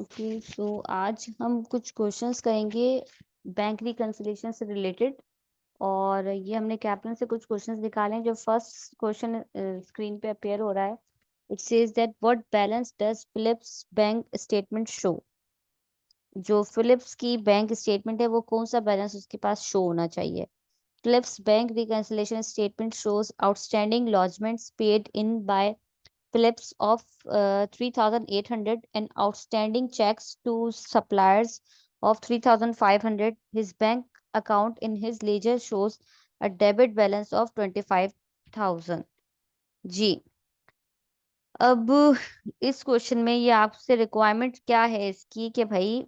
Okay, सो आज हम कुछ क्वेश्चंस करेंगे बैंक रिकंसिलिएशन से रिलेटेड। और ये हमने कैप्टन से कुछ क्वेश्चंस निकाले हैं। जो फर्स्ट क्वेश्चन स्क्रीन पे अपेयर हो रहा है, it says that what balance does Philips bank statement show. जो फिलिप्स की बैंक स्टेटमेंट है वो कौन सा बैलेंस उसके पास शो होना चाहिए। Phillips bank reconciliation statement shows outstanding lodgements paid in by Phillips of 3,800 and outstanding checks to suppliers of 3,500. His bank account in his ledger shows a debit balance of 25,000. जी, अब इस question में ये आपसे requirement क्या है इसकी कि भाई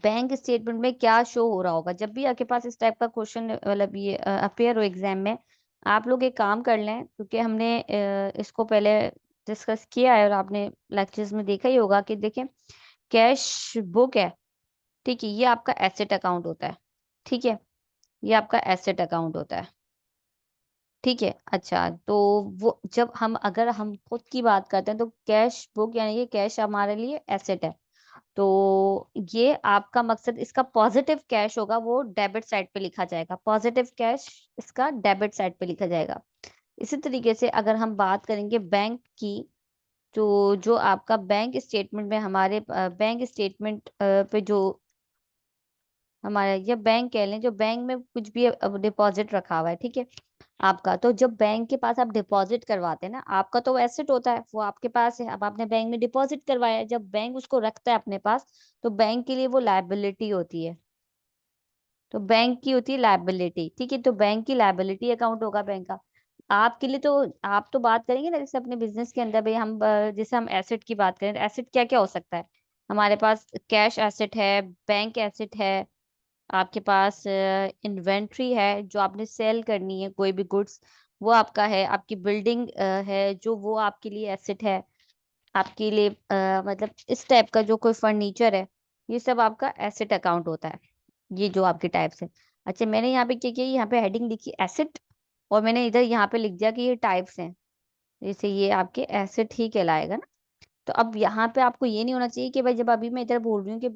बैंक स्टेटमेंट में क्या शो हो रहा होगा। जब भी आपके पास इस टाइप का क्वेश्चन मतलब ये अपेयर हो एग्जाम में, आप लोग एक काम कर लें, क्योंकि हमने इसको पहले डिस्कस किया है और आपने लेक्चर्स में देखा ही होगा कि देखें, कैश बुक है, ठीक है, ये आपका एसेट अकाउंट होता है। ठीक है, ये आपका एसेट अकाउंट होता है। ठीक है, अच्छा, तो वो जब हम अगर हम खुद की बात करते हैं तो कैश बुक यानी कि कैश हमारे लिए एसेट है। तो ये आपका मकसद, इसका पॉजिटिव कैश होगा वो डेबिट साइड पे लिखा जाएगा। पॉजिटिव कैश इसका डेबिट साइड पे लिखा जाएगा। इसी तरीके से अगर हम बात करेंगे बैंक की, तो जो आपका बैंक स्टेटमेंट में हमारे बैंक स्टेटमेंट पे जो हमारा या बैंक कह लें, जो बैंक में कुछ भी डिपॉजिट रखा हुआ है, ठीक है, आपका, तो जब बैंक के पास आप डिपॉजिट करवाते हैं ना, आपका तो एसेट होता है, वो आपके पास है। अब आपने बैंक में डिपॉजिट करवाया है, जब बैंक उसको रखता है अपने पास, तो बैंक के लिए वो लायबिलिटी होती है। तो बैंक की होती है लायबिलिटी, ठीक है, तो बैंक की लायबिलिटी अकाउंट होगा बैंक का। आपके लिए तो आप तो बात करेंगे ना, जैसे अपने बिजनेस के अंदर भाई हम जैसे हम एसेट की बात करें, एसेट क्या क्या हो सकता है। हमारे पास कैश एसेट है, बैंक एसेट है, आपके पास इन्वेंट्री है जो आपने सेल करनी है, कोई भी गुड्स, वो आपका है। आपकी बिल्डिंग है जो वो आपके लिए एसेट है। आपके लिए मतलब इस टाइप का जो कोई फर्नीचर है, ये सब आपका एसेट अकाउंट होता है। ये जो आपके टाइप्स है। अच्छा, मैंने यहाँ पे क्या किया, यहाँ पे हेडिंग लिखी एसेट, और मैंने इधर यहाँ पे लिख दिया कि ये टाइप्स हैं। जैसे ये आपके एसेट ही कहलाएगा ना। तो अब यहाँ पे आपको ये नहीं होना चाहिए कि भाई, जब अभी मैं इधर बोल रही हूँ कि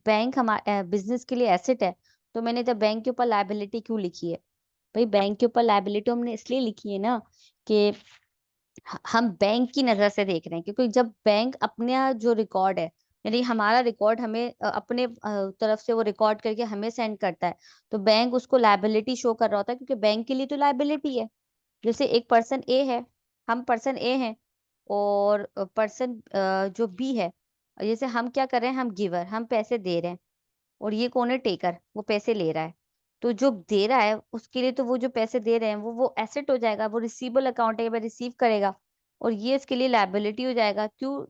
बैंक हमारे बिजनेस के लिए एसेट है, तो मैंने इधर बैंक के ऊपर लायबिलिटी क्यों लिखी है। भाई बैंक के ऊपर लायबिलिटी हमने इसलिए लिखी है ना कि हम बैंक की नजर से देख रहे हैं, क्योंकि जब बैंक अपने जो रिकॉर्ड है, यानी हमारा रिकॉर्ड हमें अपने तरफ से वो रिकॉर्ड करके हमें सेंड करता है, तो बैंक उसको लायबिलिटी शो कर रहा होता है, क्योंकि बैंक के लिए तो लायबिलिटी है। जैसे एक पर्सन ए है, हम पर्सन ए हैं, और पर्सन जो बी है, जैसे हम क्या कर रहे हैं, हम गिवर, हम पैसे दे रहे हैं, और ये कौन है, टेकर, वो पैसे ले रहा है। तो जो दे रहा है उसके लिए तो वो जो पैसे दे रहे हैं वो एसेट हो जाएगा, वो रिसीवेबल अकाउंट है, वह रिसीव करेगा। और ये इसके लिए लायबिलिटी हो जाएगा। क्यों?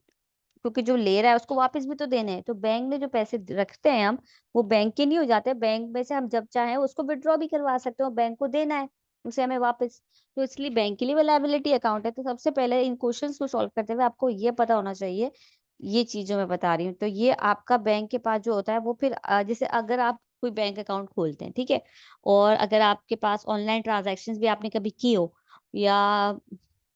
क्योंकि जो ले रहा है उसको वापस भी तो देने हैं। तो बैंक में जो पैसे रखते हैं हम, वो बैंक के नहीं हो जाते। बैंक में से हम जब चाहें उसको विड्रॉ भी करवा सकते हो, बैंक को देना है उसे हमें वापस। तो इसलिए बैंक के लिए वो लायबिलिटी अकाउंट है। तो सबसे पहले इन क्वेश्चंस को सॉल्व करते हुए आपको ये पता होना चाहिए, ये चीजों में बता रही हूँ। तो ये आपका बैंक के पास जो होता है वो फिर जैसे अगर आप कोई बैंक अकाउंट खोलते हैं, ठीक है, और अगर आपके पास ऑनलाइन ट्रांजैक्शंस भी आपने कभी की हो, या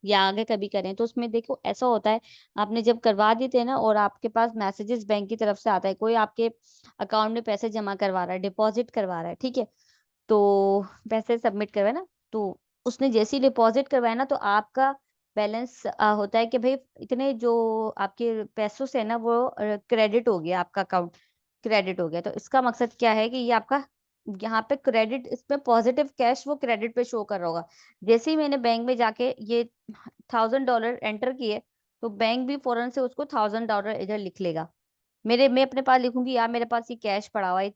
आगे कभी करें, तो उसमें देखो ऐसा होता है, आपने जब करवा देते हैं ना, और आपके पास मैसेजेस बैंक की तरफ से आता है, कोई आपके अकाउंट में पैसे जमा करवा रहा है, डिपॉजिट करवा रहा है, ठीक है, तो पैसे सबमिट करवाए ना, तो उसने जैसे ही डिपॉजिट करवाया ना, तो आपका बैलेंस होता है कि भाई इतने जो आपके पैसों से है ना, वो क्रेडिट हो गया, आपका अकाउंट क्रेडिट हो गया। तो इसका मकसद क्या है कि ये आपका यहाँ पे क्रेडिट, इसमें पॉजिटिव कैश वो क्रेडिट पे शो कर रहा होगा। जैसे ही मैंने बैंक में जाके ये $1,000 एंटर किए, तो बैंक भी फौरन से उसको $1,000 इधर लिख लेगा। मैं अपने पास लिखूंगी, यार मेरे पास ये कैश पड़ा हुआ है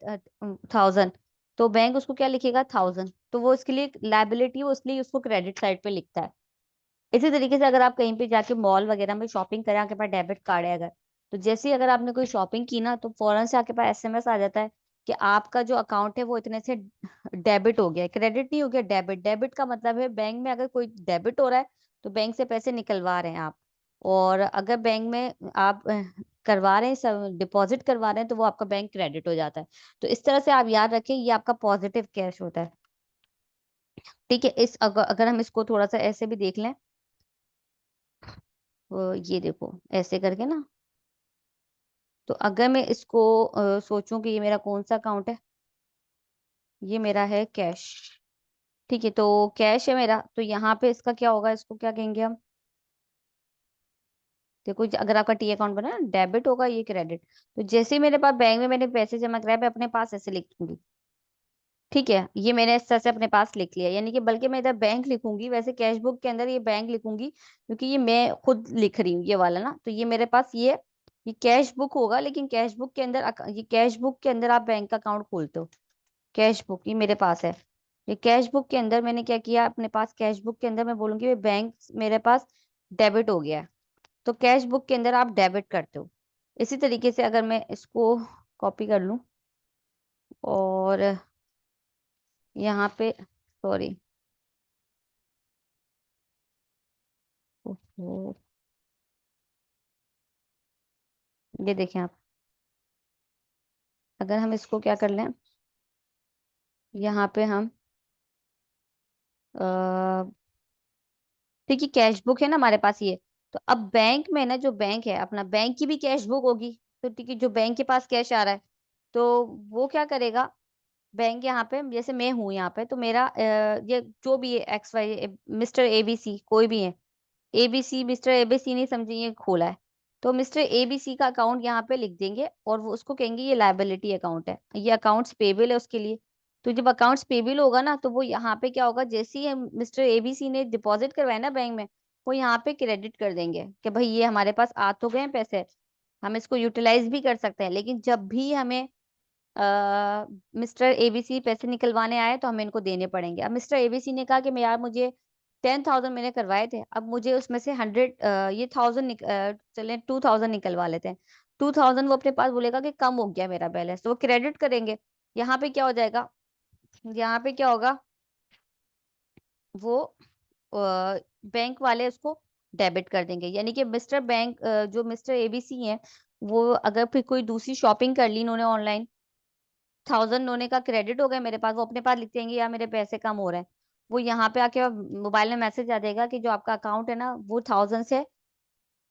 1,000, तो बैंक उसको क्या लिखेगा, 1,000। तो वो इसके लिए लायबिलिटी है, वो इसलिए उसको क्रेडिट साइड पे लिखता है। इसी तरीके से अगर आप कहीं पे जाके मॉल वगैरह में शॉपिंग करें, आपके पास डेबिट कार्ड है अगर, तो जैसे ही अगर आपने कोई शॉपिंग की ना, तो फौरन से आपके पास एसएमएस आ जाता है कि आपका जो अकाउंट है वो इतने से डेबिट हो गया है। क्रेडिट नहीं हो गया, डेबिट। डेबिट का मतलब है बैंक में अगर कोई डेबिट हो रहा है, तो बैंक से पैसे निकलवा रहे हैं आप। और अगर बैंक में आप करवा रहे हैं, सब डिपॉजिट करवा रहे हैं, तो वो आपका बैंक क्रेडिट हो जाता है। तो इस तरह से आप याद रखें, ये आपका पॉजिटिव कैश होता है। ठीक है, इस अगर हम इसको थोड़ा सा ऐसे भी देख लें, ये देखो ऐसे करके ना, तो अगर मैं इसको सोचूं कि ये मेरा कौन सा अकाउंट है, ये मेरा है कैश। ठीक है, तो कैश है मेरा, तो यहाँ पे इसका क्या होगा, इसको क्या कहेंगे हम। देखो अगर आपका टी अकाउंट बना है डेबिट होगा, ये क्रेडिट। तो जैसे ही मेरे पास बैंक में मैंने पैसे जमा कराए, मैं अपने पास ऐसे लिख दूंगी। ठीक है, ये मैंने इस तरह से अपने पास लिख लिया, यानी कि बल्कि मैं इधर बैंक लिखूंगी, वैसे कैश बुक के अंदर ये बैंक लिखूंगी, क्योंकि ये मैं खुद लिख रही हूँ ये वाला ना। तो ये मेरे पास ये कैश बुक होगा, लेकिन कैश बुक के अंदर ये कैश बुक के अंदर आप बैंक का अकाउंट खोलते हो। कैश बुक ये मेरे पास है। ये कैश बुक के अंदर मैंने क्या किया, अपने पास कैश बुक के अंदर मैं बोलूंगी ये बैंक मेरे पास डेबिट हो गया है। तो कैश बुक के अंदर आप डेबिट करते हो। इसी तरीके से अगर मैं इसको कॉपी कर लूं और यहाँ पे, सॉरी, ओहो, ये देखें आप, अगर हम इसको क्या कर लें, यहाँ पे हम ठीक है कैश बुक है ना हमारे पास ये। तो अब बैंक में ना, जो बैंक है अपना, बैंक की भी कैश बुक होगी। तो ठीक है, जो बैंक के पास कैश आ रहा है, तो वो क्या करेगा, बैंक यहाँ पे जैसे मैं हूँ यहाँ पे, तो मेरा ये जो भी है एक्स वाई मिस्टर एबीसी कोई भी है, एबीसी मिस्टर एबीसी नहीं समझे, ये खोला है। तो मिस्टर एबीसी का अकाउंट यहाँ पे लिख देंगे और वो उसको कहेंगे ये लायबिलिटी अकाउंट है, ये अकाउंट्स पेबल है उसके लिए। तो जब अकाउंट्स पेबल होगा ना, तो वो यहाँ पे क्या होगा, जैसे ही मिस्टर एबीसी ने डिपॉजिट करवाया ना बैंक में, वो यहाँ पे क्रेडिट कर देंगे कि भाई ये हमारे पास आ तो गए हैं पैसे, हम इसको यूटिलाइज भी कर सकते हैं। लेकिन जब भी हमें मिस्टर एबीसी पैसे निकलवाने आए तो हमें इनको देने पड़ेंगे। अब मिस्टर एबीसी ने कहा कि मैं यार मुझे 10,000 मैंने करवाए थे, अब मुझे उसमें से 100 ये 1000 चले 2000 निकलवा लेते हैं। 2000 वो अपने पास बोलेगा कि कम हो गया मेरा बैलेंस, तो वो क्रेडिट करेंगे। यहाँ पे क्या हो जाएगा, यहाँ पे क्या होगा, वो बैंक वाले उसको डेबिट कर देंगे। यानी कि मिस्टर बैंक जो मिस्टर एबीसी है, वो अगर फिर कोई दूसरी शॉपिंग कर ली इन्होंने ऑनलाइन, 1000 होने का क्रेडिट हो गया मेरे पास, वो अपने पास लिख देंगे यार मेरे पैसे कम हो रहे हैं। वो यहाँ पे आके मोबाइल में मैसेज आ जाएगा कि जो आपका अकाउंट है ना वो 1000 से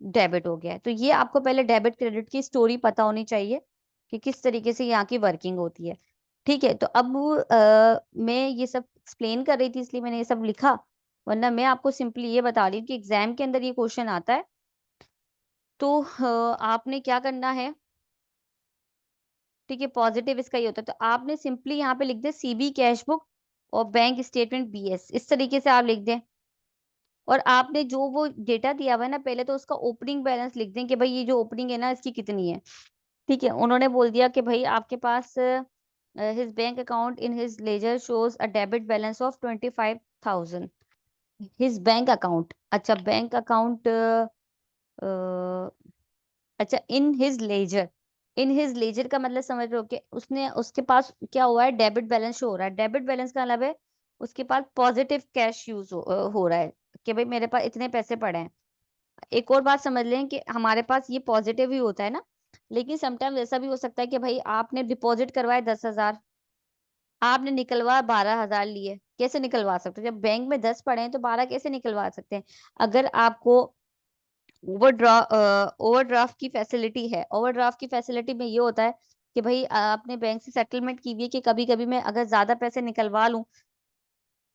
डेबिट हो गया है। तो ये आपको पहले डेबिट क्रेडिट की स्टोरी पता होनी चाहिए कि किस तरीके से यहाँ की वर्किंग होती है। ठीक है, तो अब मैं ये सब एक्सप्लेन कर रही थी इसलिए मैंने ये सब लिखा, वरना मैं आपको सिंपली ये बता रही हूँ कि एग्जाम के अंदर ये क्वेश्चन आता है। तो आपने क्या करना है, ठीक है, पॉजिटिव इसका ये होता है, तो आपने सिंपली यहाँ पे लिख दे सीबी कैश बुक और बैंक स्टेटमेंट बीएस, इस तरीके से आप लिख दें। और आपने जो वो डेटा दिया हुआ है ना, पहले तो उसका ओपनिंग बैलेंस लिख दें कि भाई ये जो ओपनिंग है ना इसकी कितनी है। ठीक है, उन्होंने बोल दिया कि भाई आपके पास his bank account in his ledger shows a debit balance of 25,000। His bank account, अच्छा बैंक अकाउंट, अच्छा in his ledger, in his ledger का मतलब समझ रहे हो कि उसने उसके पास क्या हुआ है, डेबिट बैलेंस शो हो रहा है। डेबिट बैलेंस का मतलब है उसके पास पॉजिटिव कैश यूज हो रहा है, कि भाई मेरे पास इतने पैसे पड़े हैं। एक और बात समझ लें कि हमारे पास ये पॉजिटिव ही होता है ना, लेकिन समटाइम्स ऐसा भी हो सकता है कि भाई आपने डिपॉजिट करवाए 10,000, आपने निकलवा 12,000 लिए, कैसे निकलवा सकते हो, जब बैंक में 10 पड़े हैं तो 12 कैसे निकलवा सकते हैं। अगर आपको ओवरड्राफ्ट की फैसिलिटी है, ओवरड्राफ्ट की फैसिलिटी में ये होता है कि भाई आपने बैंक से सेटलमेंट की हुई है कि कभी कभी मैं अगर ज्यादा पैसे निकलवा लूं,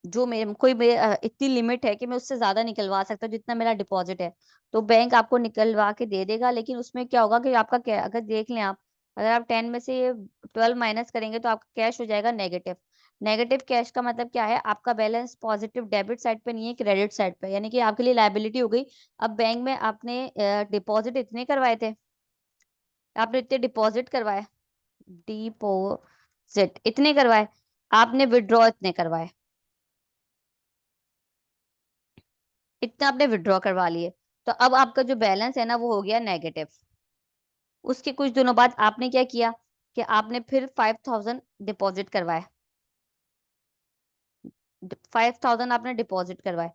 जो मेरे कोई इतनी लिमिट है कि मैं उससे ज्यादा निकलवा सकता हूँ जितना मेरा डिपॉजिट है, तो बैंक आपको निकलवा के दे देगा। लेकिन उसमें क्या होगा कि आपका क्या, अगर देख लें आप, अगर आप 10 में से 12 माइनस करेंगे तो आपका कैश हो जाएगा नेगेटिव। नेगेटिव कैश का मतलब क्या है, आपका बैलेंस पॉजिटिव डेबिट साइड पे नहीं है, क्रेडिट साइड पे, यानी कि आपके लिए लायबिलिटी हो गई। अब बैंक में आपने डिपॉजिट इतने करवाए थे, आपने इतने डिपॉजिट करवाए, डिपॉजिट इतने करवाए, आपने विड्रॉ इतने करवाए, इतना आपने विड्रॉ करवा लिए, तो अब आपका जो बैलेंस है ना वो हो गया नेगेटिव। उसके कुछ दिनों बाद आपने क्या किया कि आपने फिर 5,000 डिपॉजिट करवाए, 5,000 आपने डिपॉजिट करवाए।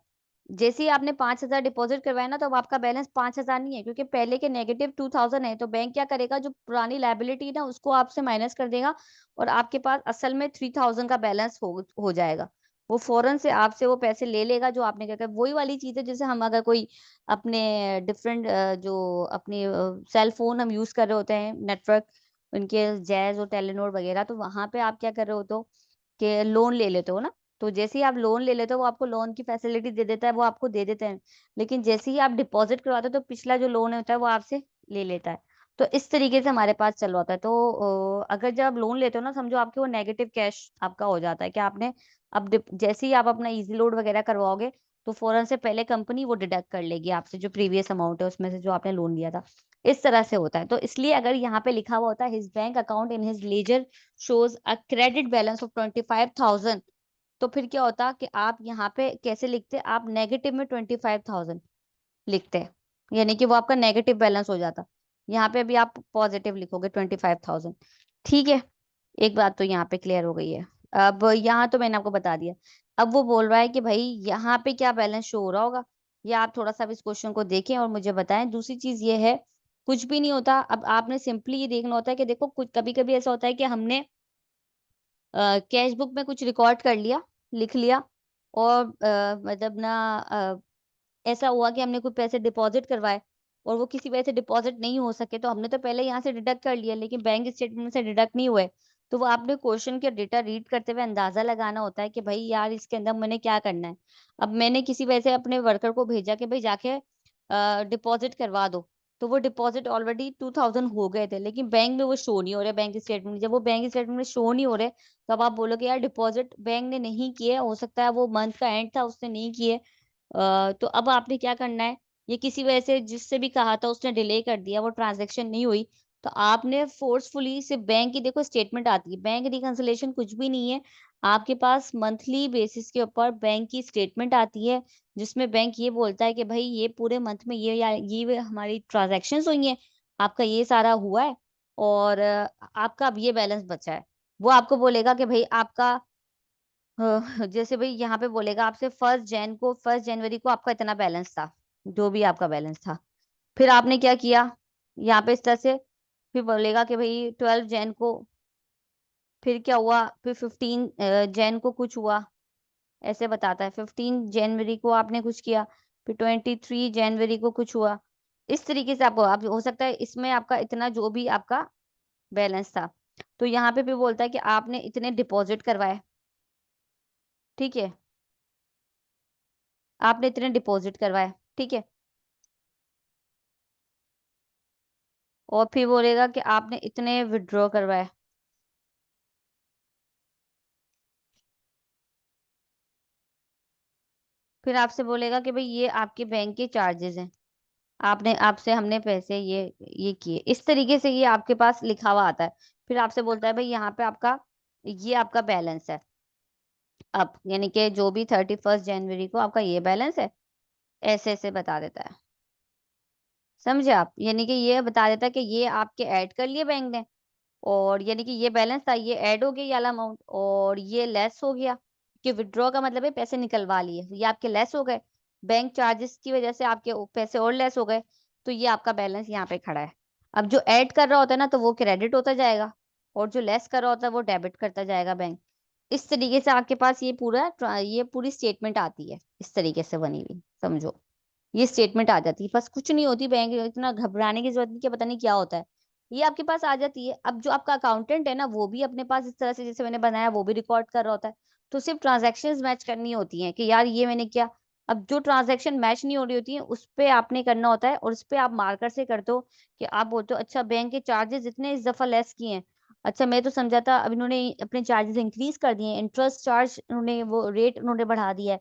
जैसे ही आपने 5,000 डिपॉजिट करवाया ना, तो अब आपका बैलेंस 5,000 नहीं है, क्योंकि पहले के नेगेटिव 2,000 है। तो बैंक क्या करेगा, जो पुरानी लायबिलिटी ना उसको आपसे माइनस कर देगा और आपके पास असल में 3,000 का बैलेंस हो जाएगा। वो फौरन से आपसे वो पैसे ले लेगा जो आपने क्या किया। वही वाली चीज है जैसे हम अगर कोई अपने डिफरेंट जो अपने सेल फोन हम यूज कर रहे होते हैं नेटवर्क उनके जैज और टेलीनॉर वगैरह, तो वहां पे आप क्या कर रहे होते हो कि लोन ले लेते हो ना। तो जैसे ही आप लोन ले लेते हो वो आपको लोन की फैसिलिटी दे देता है, वो आपको दे देते हैं। लेकिन जैसे ही आप डिपॉजिट करवाते हो तो पिछला जो लोन होता है वो आपसे ले लेता है। तो इस तरीके से हमारे पास चल रहा होता है। तो अगर जब आप लोन लेते हो ना, समझो आपके वो नेगेटिव कैश आपका हो जाता है कि आपने अब जैसे ही आप अपना इजी लोड वगैरह करवाओगे तो फौरन से पहले कंपनी वो डिडक्ट कर लेगी आपसे जो प्रीवियस अमाउंट है उसमें से जो आपने लोन लिया था। इस तरह से होता है। तो इसलिए अगर यहाँ पे लिखा हुआ होता है his bank account in his ledger shows a credit balance of 25,000, तो फिर क्या होता कि आप यहाँ पे कैसे लिखते, आप नेगेटिव में 25,000 लिखते हैं, यानी कि वो आपका नेगेटिव बैलेंस हो जाता। यहाँ पे भी आप पॉजिटिव लिखोगे 25,000। ठीक है, एक बात तो यहाँ पे क्लियर हो गई है। अब यहाँ तो मैंने आपको बता दिया। अब वो बोल रहा है कि भाई यहाँ पे क्या बैलेंस शो हो रहा होगा, या आप थोड़ा सा इस क्वेश्चन को देखें और मुझे बताएं। दूसरी चीज ये है, कुछ भी नहीं होता। अब आपने सिंपली ये देखना होता है कि देखो कुछ कभी कभी ऐसा होता है कि हमने कैश बुक में कुछ रिकॉर्ड कर लिया, लिख लिया, और मतलब ना ऐसा हुआ कि हमने कुछ पैसे डिपॉजिट करवाए और वो किसी वजह से डिपॉजिट नहीं हो सके, तो हमने तो पहले यहाँ से डिडक्ट कर लिया लेकिन बैंक स्टेटमेंट से डिडक्ट नहीं हुए। तो वो आपने क्वेश्चन के डेटा रीड करते हुए अंदाजा लगाना होता है कि भाई यार इसके अंदर मैंने क्या करना है। अब मैंने किसी वजह से अपने वर्कर को भेजा कि भाई जाके डिपॉजिट करवा दो, तो वो डिपॉजिट ऑलरेडी 2,000 हो गए थे लेकिन बैंक में वो शो नहीं हो रहे, बैंक स्टेटमेंट जब वो बैंक स्टेटमेंट में शो नहीं हो रहे, तो अब आप बोलोगे यार डिपॉजिट बैंक ने नहीं किए, हो सकता है वो मंथ का एंड था उसने नहीं किए। तो अब आपने क्या करना है, ये किसी वजह से जिससे भी कहा था उसने डिले कर दिया, वो ट्रांजैक्शन नहीं हुई, तो आपने फोर्सफुली सिर्फ बैंक की देखो स्टेटमेंट आती है, बैंक रिकंसिलिएशन कुछ भी नहीं है। आपके पास मंथली बेसिस के ऊपर बैंक की स्टेटमेंट आती है जिसमें बैंक ये बोलता है कि भाई ये पूरे मंथ में ये या ये हमारी ट्रांजैक्शंस हुई हैं, आपका ये सारा हुआ है, और आपका अब ये बैलेंस बचा है। वो आपको बोलेगा कि भाई आपका जैसे भाई यहाँ पे बोलेगा आपसे फर्स्ट जनवरी को आपका इतना बैलेंस था, जो भी आपका बैलेंस था। फिर आपने क्या किया यहाँ पे इस तरह से, फिर बोलेगा कि भाई 12 जैन को फिर क्या हुआ, फिर 15 जैन को कुछ हुआ, ऐसे बताता है। 15 जनवरी को आपने कुछ किया, फिर 23 जनवरी को कुछ हुआ। इस तरीके से आपको आप हो सकता है इसमें आपका इतना जो भी आपका बैलेंस था, तो यहाँ पे भी बोलता है कि आपने इतने डिपॉजिट करवाए, ठीक है, आपने इतने डिपॉजिट करवाए, ठीक है, और फिर बोलेगा कि आपने इतने विड्रॉ करवाए। फिर आपसे बोलेगा कि भाई ये आपके बैंक के चार्जेस हैं, आपने आपसे हमने पैसे ये किए। इस तरीके से ये आपके पास लिखा हुआ आता है। फिर आपसे बोलता है भाई यहाँ पे आपका ये आपका बैलेंस है, अब यानी कि जो भी 31 जनवरी को आपका ये बैलेंस है, ऐसे ऐसे बता देता है। समझे आप, यानी कि ये बता देता है कि ये आपके ऐड कर लिए बैंक ने, और यानी कि ये बैलेंस था ये ऐड हो गया ये वाला अमाउंट, और ये लेस हो गया कि विड्रॉ का मतलब है पैसे निकलवा लिए, ये आपके लेस हो गए, बैंक चार्जेस की वजह से आपके पैसे और लेस हो गए, तो ये आपका बैलेंस यहाँ पे खड़ा है। अब जो ऐड कर रहा होता है ना तो वो क्रेडिट होता जाएगा, और जो लेस कर रहा होता है वो डेबिट करता जाएगा बैंक। इस तरीके से आपके पास ये पूरी स्टेटमेंट आती है, इस तरीके से बनी हुई, समझो। ये स्टेटमेंट आ जाती है, बस कुछ नहीं होती, बैंक इतना घबराने की जरूरत नहीं कि पता नहीं क्या होता है, ये आपके पास आ जाती है। अब जो आपका अकाउंटेंट है ना वो भी अपने पास इस तरह से जैसे मैंने बनाया वो भी रिकॉर्ड कर रहा होता है, तो सिर्फ ट्रांजैक्शंस मैच करनी होती हैं कि यार ये मैंने किया। अब जो ट्रांजैक्शन मैच नहीं हो रही होती है उस पे आपने करना होता है, और उस पे आप मार्कर से करते हो कि आप बोलते हो अच्छा बैंक के चार्जेस इतने इस दफा लेस किए हैं। अच्छा मैं तो समझा था अब इन्होंने अपने चार्जेस इंक्रीज कर दिए हैं, इंटरेस्ट चार्ज उन्होंने वो रेट उन्होंने बढ़ा दिया है।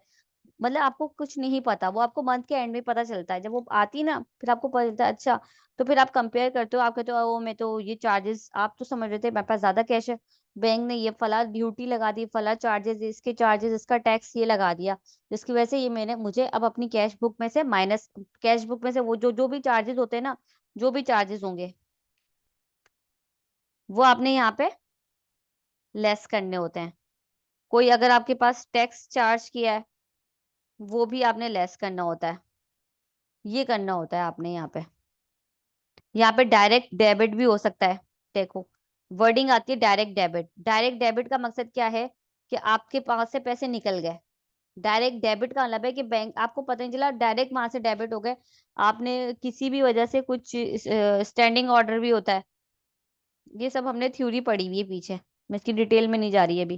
मतलब आपको कुछ नहीं पता, वो आपको मंथ के एंड में पता चलता है, जब वो आती ना फिर आपको पता चलता है। अच्छा, तो फिर आप कंपेयर करते हो, आप कहते हो ओ मैं तो ये चार्जेस, आप तो समझ रहे थे मेरे पास ज्यादा कैश है, बैंक ने ये फला ड्यूटी लगा दी, फला चार्जेस, इसके चार्जेस, इसका टैक्स ये लगा दिया, जिसकी वजह से ये मैंने मुझे अब अपनी कैश बुक में से माइनस, कैश बुक में से वो जो जो भी चार्जेस होते हैं ना, जो भी चार्जेस होंगे वो आपने यहाँ पे लेस करने होते हैं। कोई अगर आपके पास टैक्स चार्ज किया है वो भी आपने लेस करना होता है, ये करना होता है आपने यहाँ पे। यहाँ पे डायरेक्ट डेबिट भी हो सकता है, देखो वर्डिंग आती है डायरेक्ट डेबिट। डायरेक्ट डेबिट का मकसद क्या है कि आपके पास से पैसे निकल गए। डायरेक्ट डेबिट का मतलब है कि बैंक आपको पता नहीं चला, डायरेक्ट वहां से डेबिट हो गए। आपने किसी भी वजह से कुछ स्टैंडिंग ऑर्डर भी होता है, ये सब हमने थ्योरी पढ़ी हुई है पीछे, मैं इसकी डिटेल में नहीं जा रही है अभी।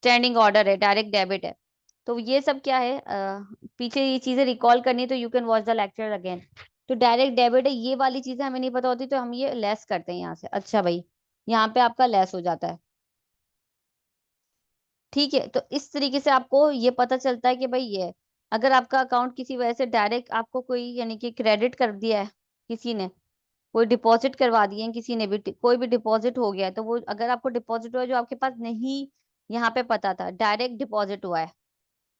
स्टैंडिंग ऑर्डर है, डायरेक्ट डेबिट है, तो ये सब क्या है, पीछे ये चीजें रिकॉल करनी है तो you can watch the lecture again. तो डायरेक्ट डेबिट है, ये वाली चीजें हमें नहीं पता होती तो हम ये लेस करते हैं यहाँ से। अच्छा भाई, यहाँ पे आपका लेस हो जाता है, ठीक है। तो इस तरीके से आपको ये पता चलता है कि भाई ये, अगर आपका अकाउंट किसी वजह से डायरेक्ट आपको कोई यानी कि क्रेडिट कर दिया है, किसी ने कोई डिपॉजिट करवा दिए हैं, किसी ने भी कोई भी डिपॉजिट हो गया है, तो वो अगर आपको डिपॉजिट हुआ है जो आपके पास नहीं यहाँ पे पता था, डायरेक्ट डिपॉजिट हुआ है,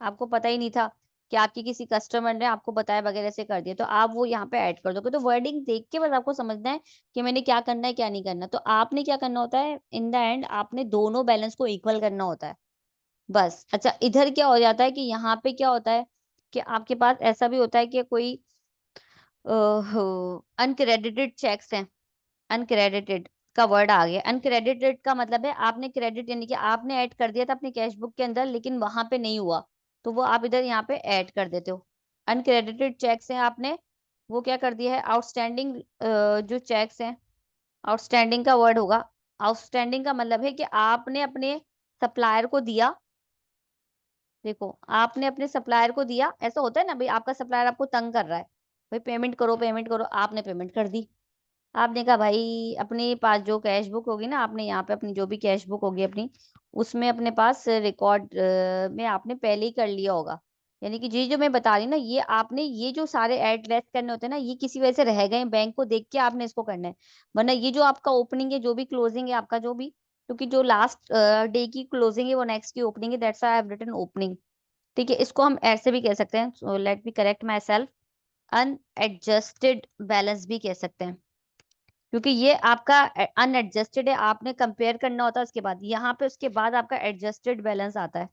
आपको पता ही नहीं था कि आपकी किसी कस्टमर ने आपको बताया वगैरह से कर दिया, तो आप वो यहाँ पे ऐड कर दोगे। तो वर्डिंग देख के बस आपको समझना है कि मैंने क्या करना है क्या नहीं करना। तो आपने क्या करना होता है, इन द एंड आपने दोनों बैलेंस को इक्वल करना होता है बस। अच्छा, इधर क्या हो जाता है कि यहाँ पे क्या होता है कि आपके पास ऐसा भी होता है कि कोई अनक्रेडिटेड चेक्स हैं। अनक्रेडिटेड का वर्ड आ गया। अनक्रेडिटेड का मतलब है आपने क्रेडिट यानी कि आपने ऐड कर दिया था अपनी कैश बुक के अंदर, लेकिन वहां पे नहीं हुआ, तो वो आप इधर यहाँ पे ऐड कर देते हो। अनक्रेडिटेड चेक्स हैं, आपने वो क्या कर दिया है, आउटस्टैंडिंग जो चेक्स हैं, आउटस्टैंडिंग का वर्ड होगा। आउटस्टैंडिंग का मतलब है कि आपने अपने सप्लायर को दिया, देखो आपने अपने सप्लायर को दिया, ऐसा होता है ना भाई, आपका सप्लायर आपको तंग कर रहा है, भाई पेमेंट करो पेमेंट करो, आपने पेमेंट कर दी। आपने कहा भाई अपने पास जो कैश बुक होगी ना, आपने यहाँ पे अपनी जो भी कैश बुक होगी अपनी, उसमें अपने पास रिकॉर्ड में आपने पहले ही कर लिया होगा। यानी कि ये जो मैं बता रही हूँ ना, ये आपने ये जो सारे एड्रेस करने होते हैं ना, ये किसी वजह से रह गए, बैंक को देख के आपने इसको करना है। वरना ये जो आपका ओपनिंग है, जो भी क्लोजिंग है आपका, जो भी, क्योंकि जो लास्ट डे की क्लोजिंग है वो नेक्स्ट की ओपनिंग है, that's I have written opening. ठीक है, इसको हम ऐसे भी कह सकते हैं, so let me correct myself, unadjusted balance भी कह सकते हैं, क्योंकि ये आपका अनएडजस्टेड है, आपने कंपेयर करना होता है उसके बाद, यहाँ पे उसके बाद आपका एडजस्टेड बैलेंस आता है।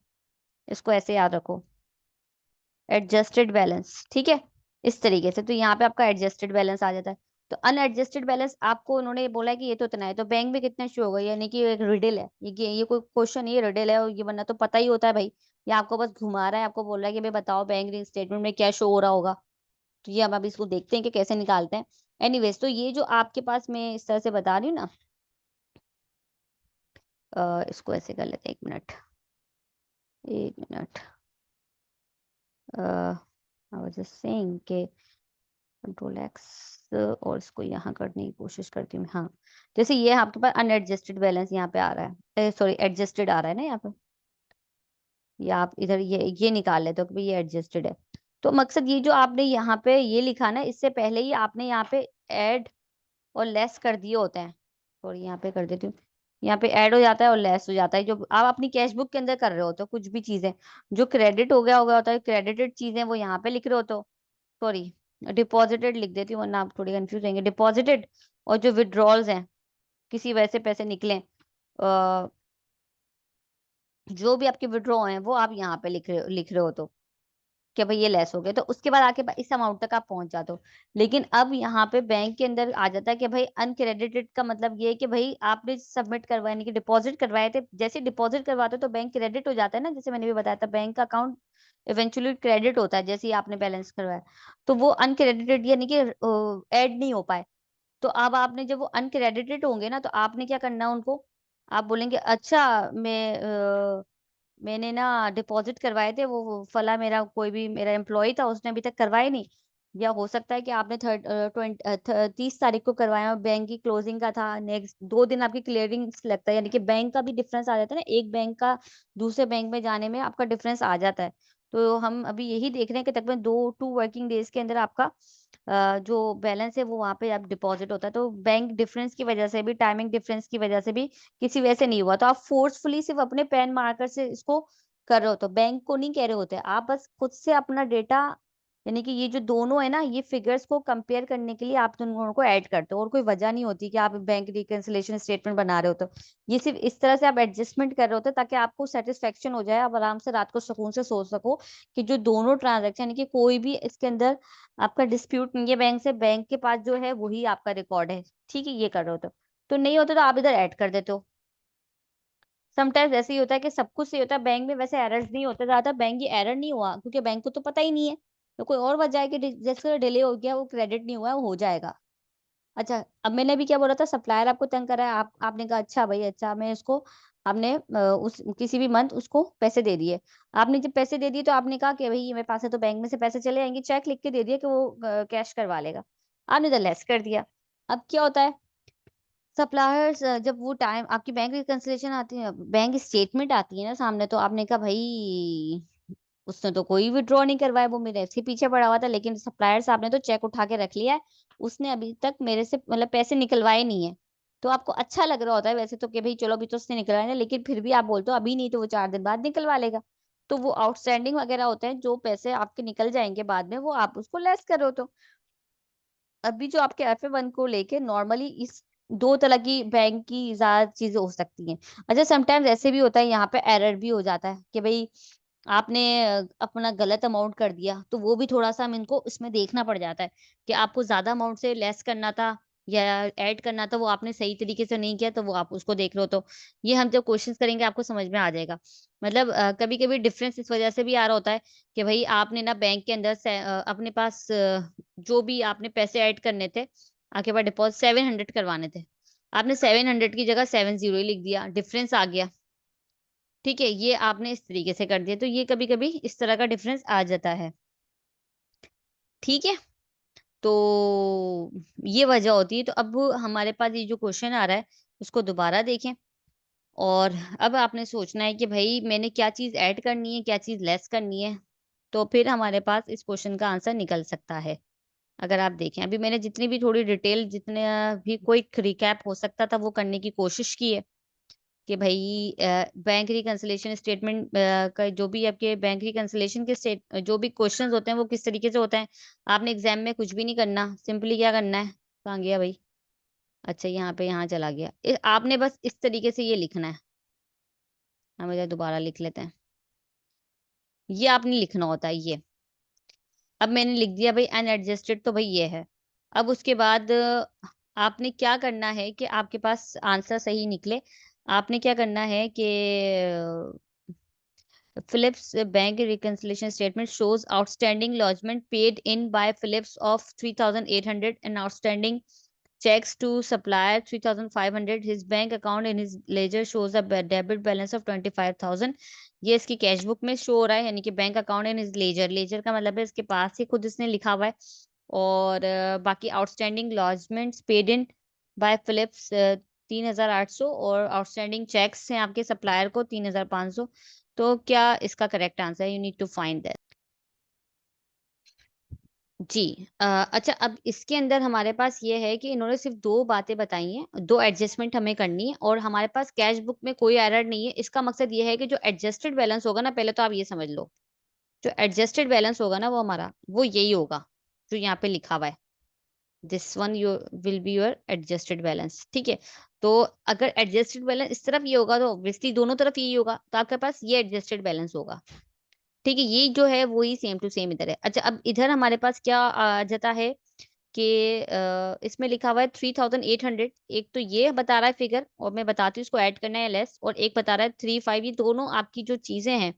इसको ऐसे याद रखो, एडजस्टेड बैलेंस, ठीक है, इस तरीके से। तो यहाँ पे आपका एडजस्टेड बैलेंस आ जाता है। तो अनएडजस्टेड बैलेंस आपको उन्होंने बोला है कि ये तो इतना है, तो बैंक में कितना शो होगा, यानी कि एक रिडल है ये कोई क्वेश्चन नहीं है, रिडल है, और ये बनना तो पता ही होता है भाई। ये आपको बस घुमा रहा है, आपको बोल रहा है कि भाई बताओ बैंक स्टेटमेंट में क्या शो हो रहा होगा। तो ये हम अभी इसको देखते हैं कि कैसे निकालते हैं। एनीवेज, तो ये जो आपके पास मैं इस तरह से बता रही हूँ ना, इसको ऐसे कर लेते हैं, एक मिनट, एक minute. I was just saying के कंट्रोल एक्स, और इसको यहाँ करने की कोशिश करती हूँ। हाँ, जैसे ये आपके पास अनएडजस्टेड बैलेंस यहाँ पे आ रहा है, सॉरी एडजस्टेड आ रहा है ना यहाँ पे, या आप इधर ये निकाल लेते हो कि भाई ये एडजस्टेड है। तो मकसद ये जो आपने यहाँ पे ये लिखा ना, इससे पहले ही आपने यहाँ पे ऐड और लेस कर दिए होते हैं। और यहाँ पे कर देती हूँ, यहाँ पे ऐड हो जाता है और लेस हो जाता है, जो आप अपनी कैश बुक के अंदर कर रहे होते हो कुछ भी चीजें, जो क्रेडिट हो गया होता है, क्रेडिटेड चीजें वो यहाँ पे लिख रहे होते हो, सॉरी डिपॉजिटेड लिख देती हूँ वरना आप थोड़ी कंफ्यूज रहेंगे। डिपॉजिटेड, और जो विड्रॉल्स हैं, किसी वजह से पैसे निकले, जो भी आपके विड्रॉ हैं वो आप यहाँ पे लिख रहे हो, तो कि भाई ये लेस हो गया, तो उसके बाद आके इस अमाउंट तक आप पहुंच जाते हो। लेकिन अब यहाँ पे बैंक के अंदर आ जाता है कि भाई अनक्रेडिटेड का मतलब ये है कि भाई आपने सबमिट करवाए, यानी कि डिपॉजिट करवाए थे, जैसे डिपॉजिट करवाते हो तो बैंक क्रेडिट हो जाता है ना, जैसे मैंने भी बताया था, बैंक का अकाउंट इवेंचुअली क्रेडिट होता है जैसे ही आपने बैलेंस करवाया। तो वो अनक्रेडिटेड यानी कि ऐड नहीं हो पाए। तो अब आपने जब वो अनक्रेडिटेड होंगे ना, तो आपने क्या करना है उनको, आप बोलेंगे अच्छा मैंने ना डिपॉजिट करवाए थे, वो फला मेरा कोई भी मेरा एम्प्लॉय था, उसने अभी तक करवाए नहीं। या हो सकता है कि आपने 30 तारीख को करवाया और बैंक की क्लोजिंग का था, नेक्स्ट 2 दिन आपकी क्लियरिंग लगता है, यानी कि बैंक का भी डिफरेंस आ जाता है ना, एक बैंक का दूसरे बैंक में जाने में आपका डिफरेंस आ जाता है। तो हम अभी यही देख रहे हैं कि तकरीबन 2 वर्किंग डेज के अंदर आपका जो बैलेंस है वो वहां पे आप डिपॉजिट होता है। तो बैंक डिफरेंस की वजह से भी, टाइमिंग डिफरेंस की वजह से भी किसी वजह से नहीं हुआ, तो आप फोर्सफुली सिर्फ अपने पेन मार्कर से इसको कर रहे हो, तो बैंक को नहीं कह रहे होते, आप बस खुद से अपना डेटा, यानी कि ये जो दोनों है ना, ये फिगर्स को कंपेयर करने के लिए आप दोनों को ऐड करते हो, और कोई वजह नहीं होती कि आप बैंक रिकंसिलिएशन स्टेटमेंट बना रहे हो। तो ये सिर्फ इस तरह से आप एडजस्टमेंट कर रहे होते ताकि आपको सेटिस्फेक्शन हो जाए, आप आराम से रात को सुकून से सो सको कि जो दोनों ट्रांजेक्शन, यानी कि कोई भी इसके अंदर आपका डिस्प्यूट नहीं है बैंक से, बैंक के पास जो है वही आपका रिकॉर्ड है, ठीक है, ये कर रहे हो। तो नहीं होता तो आप इधर ऐड कर देते हो, समटाइम्स ऐसे ही होता है कि सब कुछ सही होता है, बैंक में वैसे एरर्स नहीं होते ज्यादा, बैंक ये एरर नहीं हुआ क्योंकि बैंक को तो पता ही नहीं है, तो कोई और वजह है कि जैसे डिले हो गया, वो क्रेडिट नहीं हुआ, वो हो जाएगा। अच्छा, अब मैंने भी क्या बोला था, सप्लायर आपको तंग कर रहा है, आपने कहा अच्छा भाई अच्छा, मैं इसको, आपने उस किसी भी मंथ उसको पैसे दे दिए। आपने जब पैसे दे दिए तो आपने कहा कि भाई ये मेरे पास है तो बैंक में से पैसे चले जाएंगे, चेक लिख के दे दिया कि वो कैश करवा लेगा। आपने तो लेस कर दिया। अब क्या होता है, सप्लायर्स जब वो टाइम आपकी बैंक रिकंसिलिएशन आती है, बैंक स्टेटमेंट आती है ना सामने, तो आपने कहा भाई उसने तो कोई विड्रॉ नहीं करवाया, वो मेरे से पीछे पड़ा हुआ था, लेकिन सप्लायर साहब ने तो चेक उठा के रख लिया है, उसने अभी तक मेरे से मतलब पैसे निकलवाए नहीं है। तो आपको अच्छा लग रहा होता है वैसे तो कि भाई चलो अभी तो उसने निकलवाए नहीं, लेकिन फिर भी आप बोलते हो अभी नहीं तो वो 4 दिन बाद निकलवा लेगा। तो वो आउटस्टैंडिंग वगैरह होते हैं, जो पैसे आपके निकल जाएंगे बाद में, वो आप उसको लेस करो। तो अभी जो आपके F1 को लेके नॉर्मली इस दो तरह की बैंक की ज्यादा चीजें हो सकती हैं। अच्छा, समटाइम्स ऐसे भी होता है, यहाँ पे एरर भी हो जाता है कि भाई आपने अपना गलत अमाउंट कर दिया, तो वो भी थोड़ा सा हम इनको इसमें देखना पड़ जाता है कि आपको ज्यादा अमाउंट से लेस करना था या ऐड करना था, वो आपने सही तरीके से नहीं किया, तो वो आप उसको देख लो। तो ये हम जब क्वेश्चंस करेंगे आपको समझ में आ जाएगा। मतलब कभी कभी डिफरेंस इस वजह से भी आ रहा होता है कि भाई आपने ना बैंक के अंदर से अपने पास जो भी आपने पैसे ऐड करने थे, आपके पास डिपॉजिट 700 करवाने थे, आपने 700 की जगह 70 ही लिख दिया, डिफरेंस आ गया। ठीक है, ये आपने इस तरीके से कर दिया, तो ये कभी कभी इस तरह का डिफरेंस आ जाता है। ठीक है, तो ये वजह होती है। तो अब हमारे पास ये जो क्वेश्चन आ रहा है, उसको दोबारा देखें, और अब आपने सोचना है कि भाई मैंने क्या चीज ऐड करनी है, क्या चीज लेस करनी है, तो फिर हमारे पास इस क्वेश्चन का आंसर निकल सकता है। अगर आप देखें, अभी मैंने जितनी भी थोड़ी डिटेल, जितने भी कोई रिकैप हो सकता था वो करने की कोशिश की है कि भाई बैंक रिकंसिलिएशन स्टेटमेंट का जो भी आपके बैंक रिकंसिलिएशन के स्टेट जो भी क्वेश्चंस होते हैं वो किस तरीके से होते हैं। आपने एग्जाम में कुछ भी नहीं करना, सिंपली क्या करना है, कहाँ गया भाई, अच्छा यहाँ पे, यहाँ चला गया, आपने बस इस तरीके से ये लिखना है। हम इधर दोबारा लिख लेते हैं, ये आपने लिखना होता है ये। अब मैंने लिख दिया भाई अनएडजस्टेड, तो भाई ये है। अब उसके बाद आपने क्या करना है कि आपके पास आंसर सही निकले, आपने क्या करना है कि Philips bank reconciliation statement shows outstanding lodgement paid in by Philips of 3,800 and outstanding checks to supplier 3,500. His bank account in his ledger shows a debit balance of 25,000. ये इसकी कैश बुक में शो हो रहा है, यानी कि bank account in is ledger, ledger का मतलब है इसके पास ही खुद इसने लिखा हुआ है। और बाकी outstanding lodgements paid in by Phillips 3,800, और आउटस्टैंडिंग चेक्स हैं आपके सप्लायर को 3,500। तो क्या इसका करेक्ट आंसर है, you need to find that. जी, अच्छा, अब इसके अंदर हमारे पास ये है कि इन्होंने सिर्फ दो बातें बताई हैं, दो एडजस्टमेंट हमें करनी है, और हमारे पास कैश बुक में कोई एरर नहीं है। इसका मकसद ये है कि जो एडजस्टेड बैलेंस होगा ना, पहले तो आप ये समझ लो, जो एडजस्टेड बैलेंस होगा ना वो हमारा, वो यही होगा जो यहाँ पे लिखा हुआ है, this one you will be your adjusted balance. ठीक है, तो अगर एडजस्टेड बैलेंस इस तरफ ये होगा तो ऑब्वियसली दोनों तरफ यही होगा, तो आपके पास ये एडजस्टेड बैलेंस होगा। ठीक है, ये जो है वही सेम टू सेम इधर है। अच्छा, अब इधर हमारे पास क्या आ जाता है कि इसमें लिखा हुआ है 3,800, एक तो ये बता रहा है फिगर, और मैं बताती हूँ इसको ऐड करना है लेस, और एक बता रहा है 3,500। ये दोनों आपकी जो चीजें हैं,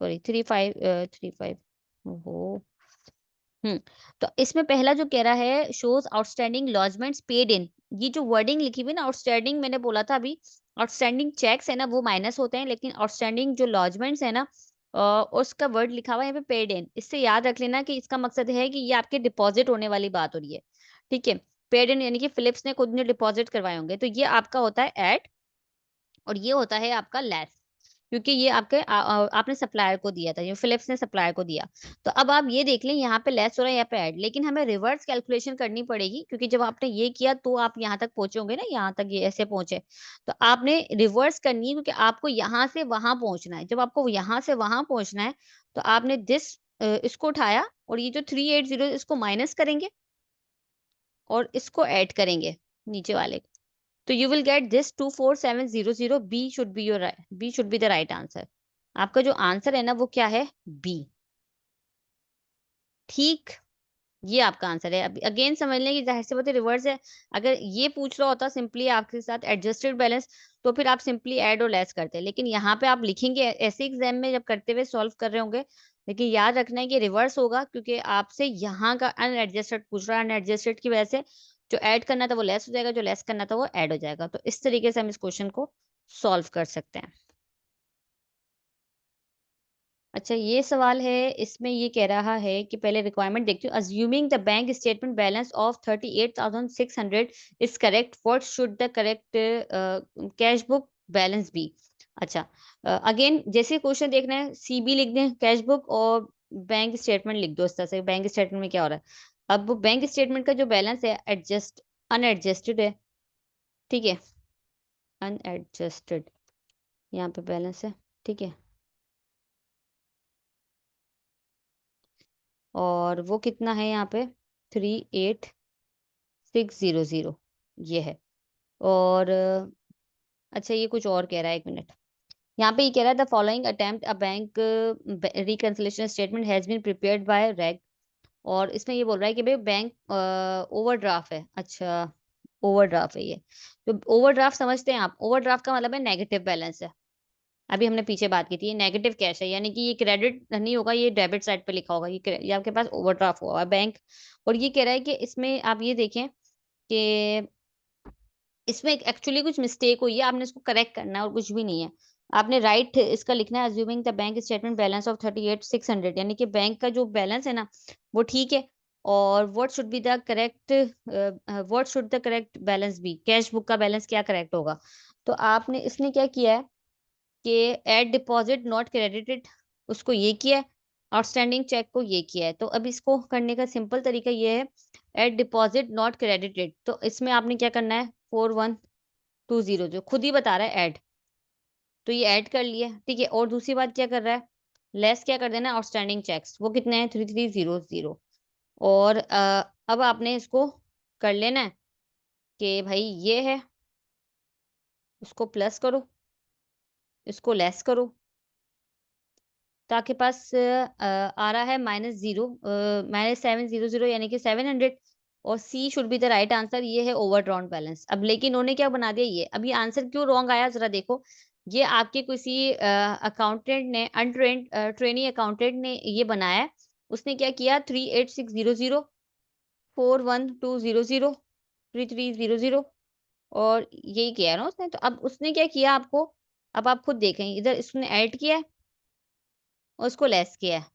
सॉरी 3,500, 3,500, ओहो, तो इसमें पहला जो कह रहा है शोज आउटस्टैंडिंग लॉजमेंट्स पेड इन, ये जो वर्डिंग लिखी हुई ना आउटस्टैंडिंग, मैंने बोला था अभी, आउटस्टैंडिंग चेक्स है ना वो माइनस होते हैं, लेकिन आउटस्टैंडिंग जो लॉजमेंट्स है ना, उसका वर्ड लिखा हुआ है यहाँ पे पेड इन। इससे याद रख लेना कि इसका मकसद है कि ये आपके डिपॉजिट होने वाली बात हो रही है। ठीक है, पेड इन यानी कि फिलिप्स ने खुद ने डिपॉजिट करवाए होंगे, तो ये आपका होता है ऐड, और ये होता है आपका लेस, क्योंकि ये आपके आपने सप्लायर को दिया था, ये फिलिप्स ने सप्लायर को दिया। तो अब आप ये देख लें, यहाँ पे लेस हो रहा है, यहाँ पे ऐड, लेकिन हमें रिवर्स कैलकुलेशन करनी पड़ेगी, क्योंकि जब आपने ये किया तो आप यहाँ तक पहुंचोगे ना, यहाँ तक ये ऐसे पहुंचे, तो आपने रिवर्स करनी है, क्योंकि आपको यहाँ से वहां पहुंचना है। जब आपको यहाँ से वहां पहुंचना है, तो आपने इसको उठाया, और ये जो 380 इसको माइनस करेंगे, और इसको ऐड करेंगे नीचे वाले, तो you will get this 24,700। B should be your, B should be the right answer. आपका जो आंसर है ना वो क्या है, बी। ठीक, ये आपका आंसर है। अब अगेन समझ लें कि जाहिर सी बात है रिवर्स है। अगर ये पूछ रहा होता सिंपली आपके साथ एडजस्टेड बैलेंस, तो फिर आप सिंपली ऐड और लेस करते। लेकिन यहाँ पे आप लिखेंगे ऐसे एग्जाम में जब करते हुए सॉल्व कर रहे होंगे, लेकिन याद रखना है कि रिवर्स होगा क्योंकि आपसे यहाँ का अनएडजस्टेड पूछ रहा है। अनएडजस्टेड की वजह से जो ऐड करना था वो लेस हो जाएगा, जो लेस करना था वो ऐड हो जाएगा। तो इस तरीके से हम इस क्वेश्चन को सॉल्व कर सकते हैं। अच्छा, ये सवाल है, इसमें ये कह रहा है कि पहले रिक्वायरमेंट देखती हूँ। Assuming the bank statement balance of 38,600 is correct, what should the correct cash book balance be. अच्छा, अगेन जैसे क्वेश्चन देखना है, सीबी लिख दें कैश बुक और बैंक स्टेटमेंट लिख दो इस तरह से। बैंक स्टेटमेंट में क्या हो रहा है, अब बैंक स्टेटमेंट का जो बैलेंस है अनएडजस्टेड है, ठीक है, अनएडजस्टेड यहाँ पे बैलेंस है, ठीक है, और वो कितना है यहाँ पे 38,600 ये है। और अच्छा, ये कुछ और कह रहा है, एक मिनट। यहाँ पे ये कह रहा है the following attempt a bank reconciliation statement has been prepared by Rag. और इसमें ये बोल रहा है कि भाई बैंक ओवरड्राफ्ट है। अच्छा, ओवरड्राफ्ट है ये। तो ओवरड्राफ्ट समझते हैं आप, ओवरड्राफ्ट का मतलब है नेगेटिव बैलेंस है। अभी हमने पीछे बात की थी, ये नेगेटिव कैश है, यानी कि ये क्रेडिट नहीं होगा, ये डेबिट साइड पे लिखा होगा, ये आपके पास ओवरड्राफ्ट हुआ है बैंक। और ये कह रहा है कि इसमें आप ये देखें कि इसमें एक्चुअली कुछ मिस्टेक हुई है, आपने इसको करेक्ट करना है और कुछ भी नहीं है। आपने राइट इसका लिखना है, assuming the bank statement balance of 38,600, यानी कि बैंक का जो बैलेंस है ना वो ठीक है। और what should be the correct, what should the correct balance be, cash book का बैलेंस क्या करेक्ट होगा। तो आपने इसने क्या किया है कि एट डिपॉजिट नॉट क्रेडिटेड, उसको ये किया है, आउटस्टैंडिंग चेक को ये किया है। तो अब इसको करने का सिंपल तरीका ये है, एट डिपॉजिट नॉट क्रेडिटेड, तो इसमें आपने क्या करना है 4120, जो खुद ही बता रहा है ऐड, तो ये ऐड कर लिया, ठीक है। और दूसरी बात क्या कर रहा है, लेस क्या कर देना, आउटस्टैंडिंग चेक्स वो कितने हैं 3300। और अब आपने इसको कर लेना है कि भाई ये है, उसको प्लस करो, इसको लेस करो, तो आपके पास आ रहा है -700, यानी कि 700। और C should be the right answer, ये है ओवरड्रॉन बैलेंस। अब लेकिन उन्होंने क्या बना दिया, ये अब ये आंसर क्यों रॉन्ग आया जरा देखो। ये आपके किसी अकाउंटेंट ने, अनट्रेंड ट्रेनी अकाउंटेंट ने ये बनाया है। उसने क्या किया, 38,600, 41,200, 3300, और यही किया है ना उसने। तो अब उसने क्या किया आपको, अब आप खुद देखें, इधर इसने ऐड किया है और उसको लेस किया है,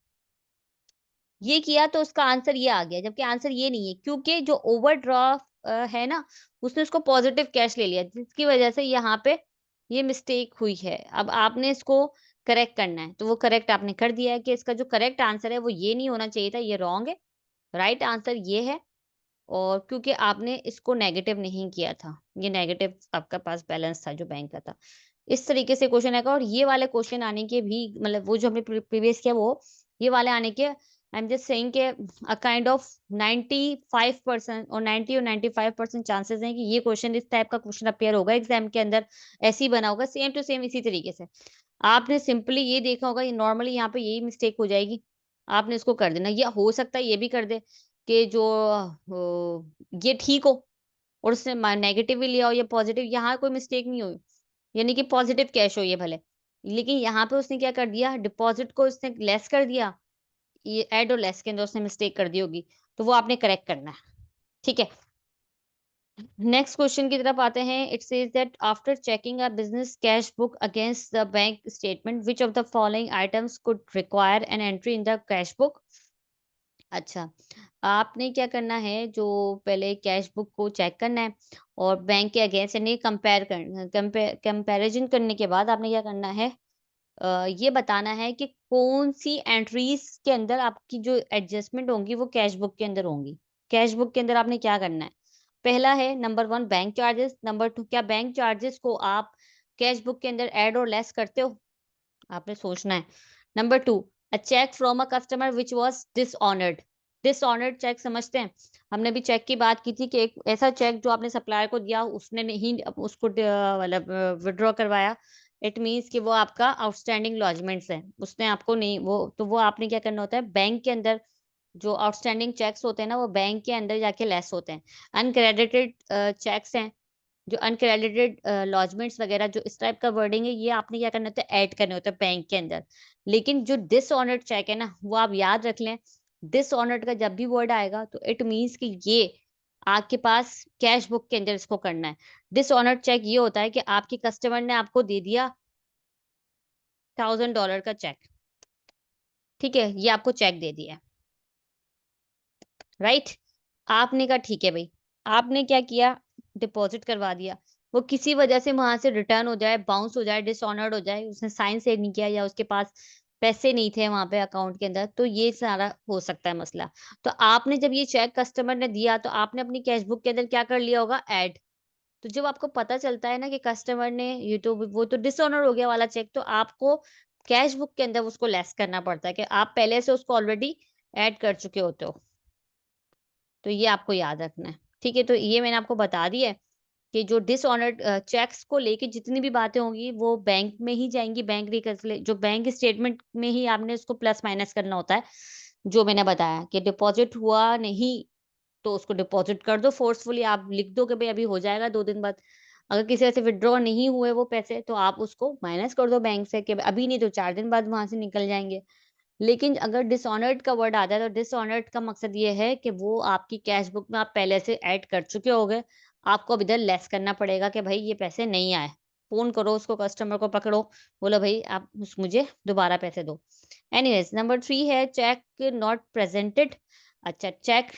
ये किया तो उसका आंसर ये आ गया, जबकि आंसर ये नहीं है, क्योंकि जो ओवरड्राफ्ट है ना, उसने उसको पॉजिटिव कैश ले लिया, जिसकी वजह से यहाँ पे ये मिस्टेक हुई है। अब आपने इसको करेक्ट करना है, तो वो करेक्ट आपने कर दिया है कि इसका जो करेक्ट आंसर है वो ये नहीं होना चाहिए था, ये रॉन्ग है। राइट आंसर ये है। और क्योंकि आपने इसको नेगेटिव नहीं किया था, ये नेगेटिव आपका पास बैलेंस था जो बैंक का था। इस तरीके से क्वेश्चन आएगा। और ये वाले क्वेश्चन आने के भी, मतलब वो जो हमने प्रीवियस किया वो, ये वाले आने के, आई एम जस्ट सेइंग के अ काइंड ऑफ 95% और 90 और 95% चांसेस हैं कि ये क्वेश्चन, इस टाइप का क्वेश्चन अपीयर होगा एग्जाम के अंदर, ऐसे ही बना होगा सेम टू सेम इसी तरीके से। आपने सिंपली ये देखा होगा, ये नॉर्मली यहाँ पे यही मिस्टेक हो जाएगी, आपने इसको कर देना। या हो सकता है ये भी कर दे कि जो ये ठीक हो और उसने नेगेटिव भी लिया हो या पॉजिटिव, यहाँ कोई मिस्टेक नहीं हुई, यानी कि पॉजिटिव कैश हो ये भले। लेकिन यहाँ पे उसने क्या कर दिया, डिपॉजिट को उसने लेस कर दिया, ये ऐड और लेस के अंदर उसने मिस्टेक कर दी होगी, तो वो आपने करेक्ट करना है, ठीक है। नेक्स्ट क्वेश्चन की तरफ आते हैं। It says that after checking a business cash book against the bank statement, which of the following items could require an entry in the cash book. अच्छा, आपने क्या करना है, जो पहले कैश बुक को चेक करना है और बैंक के अगेंस्ट यानी कंपैरिजन करने के बाद आपने क्या करना है, ये बताना है कि कौन-सी एंट्रीज़ के अंदर आपकी जो एडजस्टमेंट होंगी वो कैश बुक के अंदर होंगी। कैश बुक के अंदर आपने क्या करना है? पहला है नंबर 1 बैंक चार्जेज़, नंबर 2 क्या बैंक चार्जेज़ को आप कैश बुक के अंदर ऐड और लेस करते हो? आपने सोचना है। Number 2 a cheque from a customer which was dishonoured. Dishonoured cheque समझते हैं? हमने अभी चेक की बात की थी कि एक ऐसा चेक जो आपने सप्लायर को दिया उसने नहीं उसको मतलब विथड्रॉ करवाया। इट मीन्स कि वो आपका आउटस्टैंडिंग लॉजमेंट्स है। उसने आपको नहीं वो, तो वो आपने क्या करना होता है बैंक के अंदर जो आउटस्टैंडिंग चेक्स होते हैं ना वो बैंक के अंदर जाके लेस होते हैं। अनक्रेडिटेड चेक्स हैं, जो अनक्रेडिटेड लॉजमेंट्स वगैरह जो इस टाइप का वर्डिंग है, ये आपने क्या करना होता है, ऐड करने होते हैं बैंक के अंदर। लेकिन जो डिसऑनर्ड चेक है ना, वो आप याद रख लें, डिसऑनर्ड का जब भी वर्ड आएगा तो इट मीन्स कि ये आपके पास कैश बुक के अंदर इसको करना है। डिसऑनर्ड चेक ये होता है कि आपके कस्टमर ने आपको दे दिया $1000 का चेक, ठीक है? ये आपको चेक दे दिया, राइट? आपने कहा ठीक है भई, आपने क्या किया, डिपॉज़िट करवा दिया। वो किसी वजह से वहाँ से रिटर्न हो जाए, बाउंस हो जाए, डिसऑनर्ड हो जाए, उसने साइन सेव नहीं किया या उसके पास पैसे नहीं थे वहाँ पे अकाउंट के अंदर, तो ये सारा हो सकता है मसला। तो आपने जब ये चेक कस्टमर ने दिया, तो आपने अपनी कैश बुक के अंदर क्या कर लिया होगा, ऐड। तो जब आपको पता चलता है ना कि कस्टमर ने ये तो वो तो डिसऑनर हो गया वाला चेक, तो आपको कैश बुक के अंदर उसको लेस करना पड़ता है कि आप पहले से उसको ऑलरेडी ऐड कर चुके होते हो। तो ये आपको याद रखना है। ठीक है? तो ये मैंने आपको बता दिया है कि जो डिसऑनर्ड चेक्स को लेके जितनी भी बातें होंगी वो बैंक में ही जाएँगी, बैंक रिकन्सिली जो बैंक स्टेटमेंट में ही आपने उसको प्लस माइनस करना होता है। जो मैंने बताया कि डिपॉज़िट हुआ नहीं तो उसको डिपॉज़िट कर दो फ़ोर्सफुली, आप लिख दो कि भई अभी हो जाएगा 2 दिन बाद। अगर किसी वजह से विथड्रॉ नहीं हुए वो पैसे तो आप उसको माइनस कर दो बैंक से कि अभी नहीं तो 4 दिन बाद वहाँ से निकल जाएँगे। लेकिन अगर डिसऑनर्ड का वर्ड आता है, तो डिसऑनर्ड का मकसद ये है कि वो आपकी कैश बुक में आप पहले से ऐड कर चुके होंगे। आपको अब इधर लेस करना पड़ेगा कि भई ये पैसे नहीं आए। फ़ोन करो उसको कस्टमर को पकड़ो, बोलो भई आप मुझे दोबारा पैसे दो। एनीवेज़ नंबर 3 है चेक नॉट प्रेज़ेंटेड। अच्छा चेक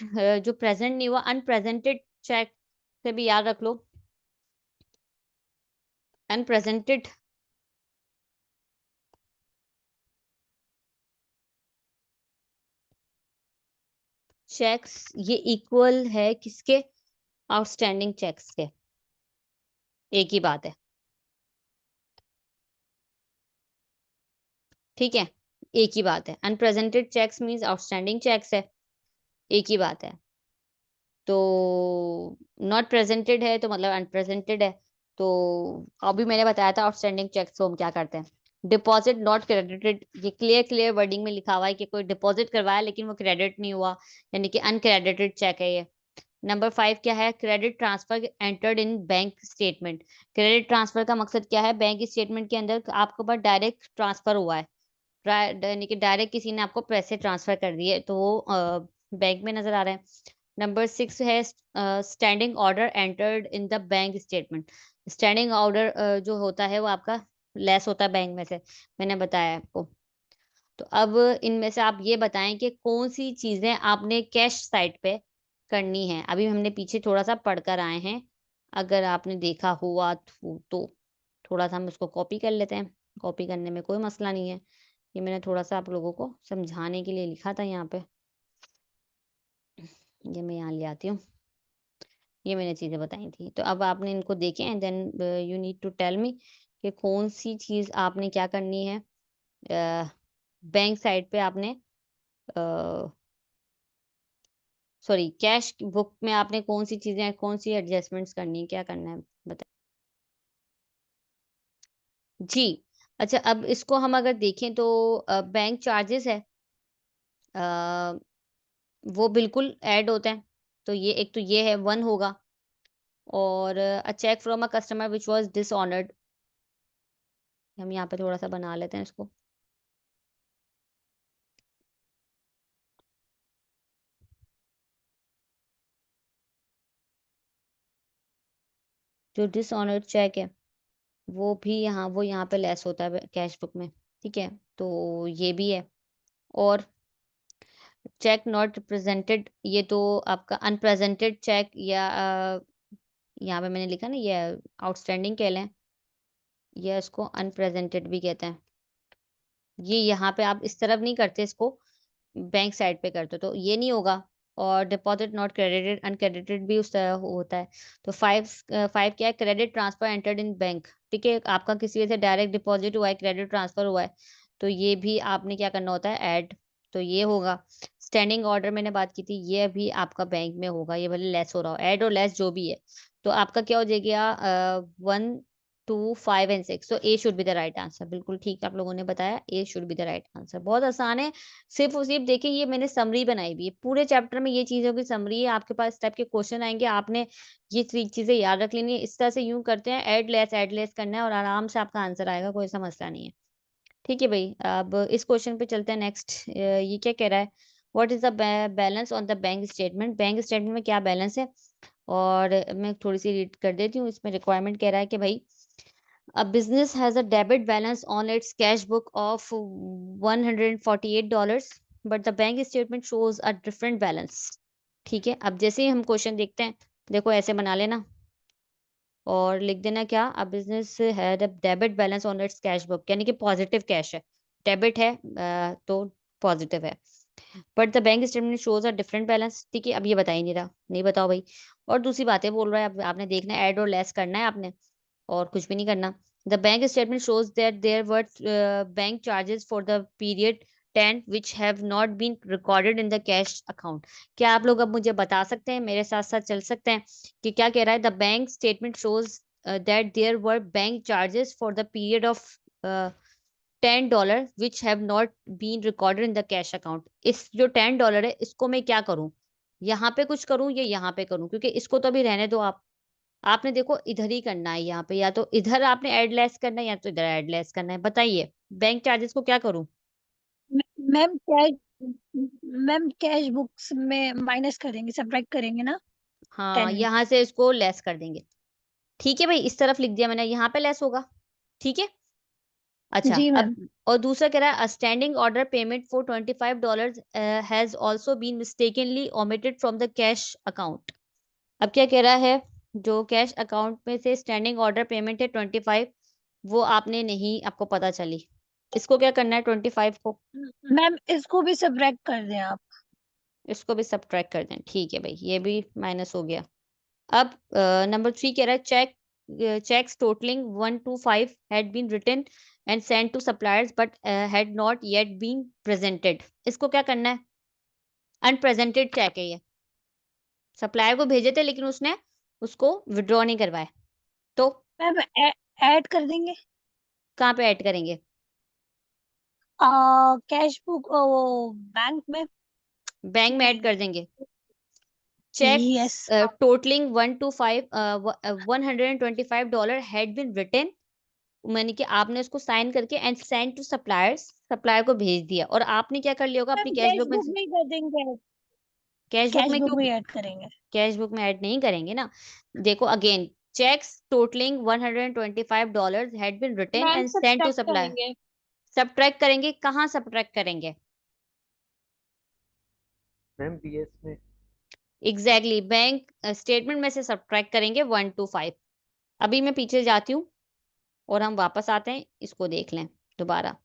जो प्रेज़ेंट नहीं हुआ अनप्रेज़ेंटेड चेक से भी याद रख लो। अनप्रेज़ेंटेड चेक्स ये इक्वल है किसके? आउटस्टैंडिंग चेक्स के। एक ही बात है। ठीक है? एक ही बात है। अनप्रेज़ेंटेड चेक्स मीन्स आउटस्टैंडिंग चेक्स है, एक ही बात है। तो नॉट प्रेज़ेंटेड है तो मतलब अनप्रेज़ेंटेड है। तो अभी मैंने बताया था आउटस्टैंडिंग चेक्स को हम क्या करते हैं। डिपॉज़िट नॉट क्रेडिटेड ये क्लियर वर्डिंग में लिखा हुआ है कि कोई डिपॉज़िट करवाया लेकिन वो क्रेडिट नहीं हुआ, यानी कि अनक्रेडिटेड चेक है ये। नंबर 5 क्या है? Credit transfer entered in bank statement. Credit transfer का मकसद क्या है? बैंक स्टेटमेंट के अंदर आपके पास डायरेक्ट ट्रांसफर हुआ है। यानी कि डायरेक्ट किसी ने आपको पैसे ट्रांसफर कर दिए तो वो बैंक में नज़र आ रहा है। नंबर 6 है standing order entered in the bank statement. Standing order जो होता है वो आपका लेस होता है बैंक में से, मैंने बताया आपको। तो अब इनमें से आप ये बताएँ कि कौन-सी चीज़ें आपने कैश साइड पे करनी है? अभी हमने पीछे थोड़ा-सा पढ़ कर आए हैं। अगर आपने देखा हुआ तो थोड़ा-सा हम उसको कॉपी कर लेते हैं। कॉपी करने में कोई मसला नहीं है। ये मैंने थोड़ा-सा आप लोगों को समझाने के लिए लिखा था यहाँ पे। ये मैं यहाँ ले आती हूँ। ये मैंने चीज़ें बताई थी। तो अब आपने इनको देखें and then you need to tell me कि कौन-सी चीज़ आपने क्या करनी है बैंक साइड पे आपने अ, सॉरी कैश बुक में आपने कौन-सी चीज़ें कौन-सी एडजस्टमेंट्स करनी है, क्या करना है? बताइए। जी। अच्छा अब इसको हम अगर देखें तो बैंक चार्जेज़ है वो बिल्कुल ऐड होते हैं। तो ये एक तो ये है 1 होगा और a cheque from a customer which was dishonoured हम यहाँ पे थोड़ा-सा बना लेते हैं इसको। जो डिसऑनर्ड चेक है, वो यहाँ पे लेस होता है कैश बुक में, ठीक है? तो ये भी है और चेक नॉट प्रेज़ेंटेड ये तो आपका अनप्रेज़ेंटेड चेक या यहाँ पे मैंने लिखा ना ये आउटस्टैंडिंग कह लें या इसको अनप्रेज़ेंटेड भी कहते हैं। ये यहाँ पे आप इस तरफ नहीं करते इसको, बैंक साइड पे करते हो, तो ये नहीं होगा और डिपॉज़िट नॉट क्रेडिटेड अनक्रेडिटेड भी उस तरह होता है। तो 5 क्या है credit transfer entered in bank, ठीक है? आपका किसी वजह से डायरेक्ट डिपॉज़िट हुआ है, क्रेडिट ट्रांसफर हुआ है, तो ये भी आपने क्या करना होता है ऐड, तो ये होगा। स्टैंडिंग ऑर्डर मैंने बात की थी, ये भी आपका बैंक में होगा, ये भले लेस हो रहा हो, ऐड और लेस जो भी है। तो आपका क्या हो जाएगा 1 2, 5 and 6। So A should be the right answer. बिल्कुल ठीक आप लोगों ने बताया, A should be the right answer. बहुत आसान है, सिर्फ और सिर्फ देखिए ये मैंने समरी बनाई हुई है, पूरे चैप्टर में ये चीजों की समरी है। आपके पास इस टाइप के क्वेश्चन आएंगे, आपने ये चीजें याद रख लेनी है। इस तरह से यूं करते हैं, एड लेस करना है और आराम से आपका आंसर आएगा, कोई सा मसला नहीं है। ठीक है भाई, अब इस क्वेश्चन पे चलते हैं नेक्स्ट। ये क्या कह रहा है, what is the balance on the bank statement. Bank statement में क्या बैलेंस है, और मैं थोड़ी सी रीड कर देती हूँ। इसमें रिक्वायरमेंट कह रहा है कि भाई a business has a debit balance on its cash book of $148, but the bank statement shows a different balance। ठीक है, अब जैसे ही हम क्वेश्चन देखते हैं, देखो ऐसे बना लेना और लिख देना क्या, a business had a debit balance on its cash book, यानी कि पॉजिटिव कैश है, डेबिट है तो पॉजिटिव है। But the bank statement shows a different balance. ठीक है, अब ये बता ही नहीं रहा, नहीं बताओ भाई। और दूसरी बातें बोल रहा है, अब आपने देखना है, ऐड और लेस करना है आपने, और कुछ भी नहीं करना। The bank statement shows that there were bank charges for the period 10 which have not been recorded in the cash account. क्या आप लोग अब मुझे बता सकते हैं, मेरे साथ साथ चल सकते हैं कि क्या कह रहा है, the bank statement shows that there were bank charges for the period of $10 which have not been recorded in the cash account. इस जो $10 है, इसको मैं क्या करूं, यहाँ पे कुछ करूं या यहाँ पे करूं, क्योंकि इसको तो अभी रहने दो आप। आपने देखो इधर ही करना है, यहाँ पे या तो इधर आपने एड लेस करना है या तो इधर एड लेस करना है। बताइए बैंक चार्जेस को क्या करूं। मैम कैश बुक्स में माइनस करेंगे, सब्ट्रैक्ट करेंगे ना हाँ, 10। यहाँ से इसको लेस कर देंगे। ठीक है भाई, इस तरफ लिख दिया मैंने, यहाँ पे लेस होगा। ठीक है, अच्छा जी अब। मैम। और दूसरा कह रहा है, standing order payment for $25 has also been mistakenly omitted from the cash account. अब क्या कह रहा है, जो कैश अकाउंट में से स्टैंडिंग ऑर्डर पेमेंट है 25, वो आपने नहीं, आपको पता चली, इसको क्या करना है 25 को, मैम इसको भी सब्ट्रैक्ट कर दें आप। इसको भी सब्ट्रैक्ट कर दें। ठीक है भाई, ये भी माइनस हो गया। अब नंबर 3 कह रहा है, checks totaling 1 to 5 had been written and sent to suppliers but had not yet been presented। इसको क्या करना है, अनप्रेजेंटेड चेक है ये, सप्लायर को भेजे थे लेकिन उसने उसको विड्रॉ नहीं करवाया, तो मैम ऐड कर देंगे। कहाँ पे ऐड करेंगे, कैश बुक वो बैंक में। बैंक में ऐड कर देंगे। checks yes. totaling 1 to 5 $125 had been written, मैंने कि आपने उसको साइन करके and send to suppliers, supplier को भेज दिया, और आपने क्या कर लिया होगा अपनी मैम कैश कैश बुक में बुक से, में ही कर देंगे। कैश बुक कैश में बुक क्यों, में ऐड करेंगे। कैश बुक में ऐड नहीं करेंगे ना। देखो again, cheques totalling $125 had been written ma'am and send to subtract supplier. करेंगे। सब्ट्रैक्ट करेंगे, कहाँ सब्ट्रैक्ट करेंगे, मैम बीएस में। एग्जैक्टली बैंक स्टेटमेंट में से सब्ट्रैक्ट करेंगे 1 to 5। अभी मैं पीछे जाती हूँ और हम वापस आते हैं, इसको देख लें दोबारा।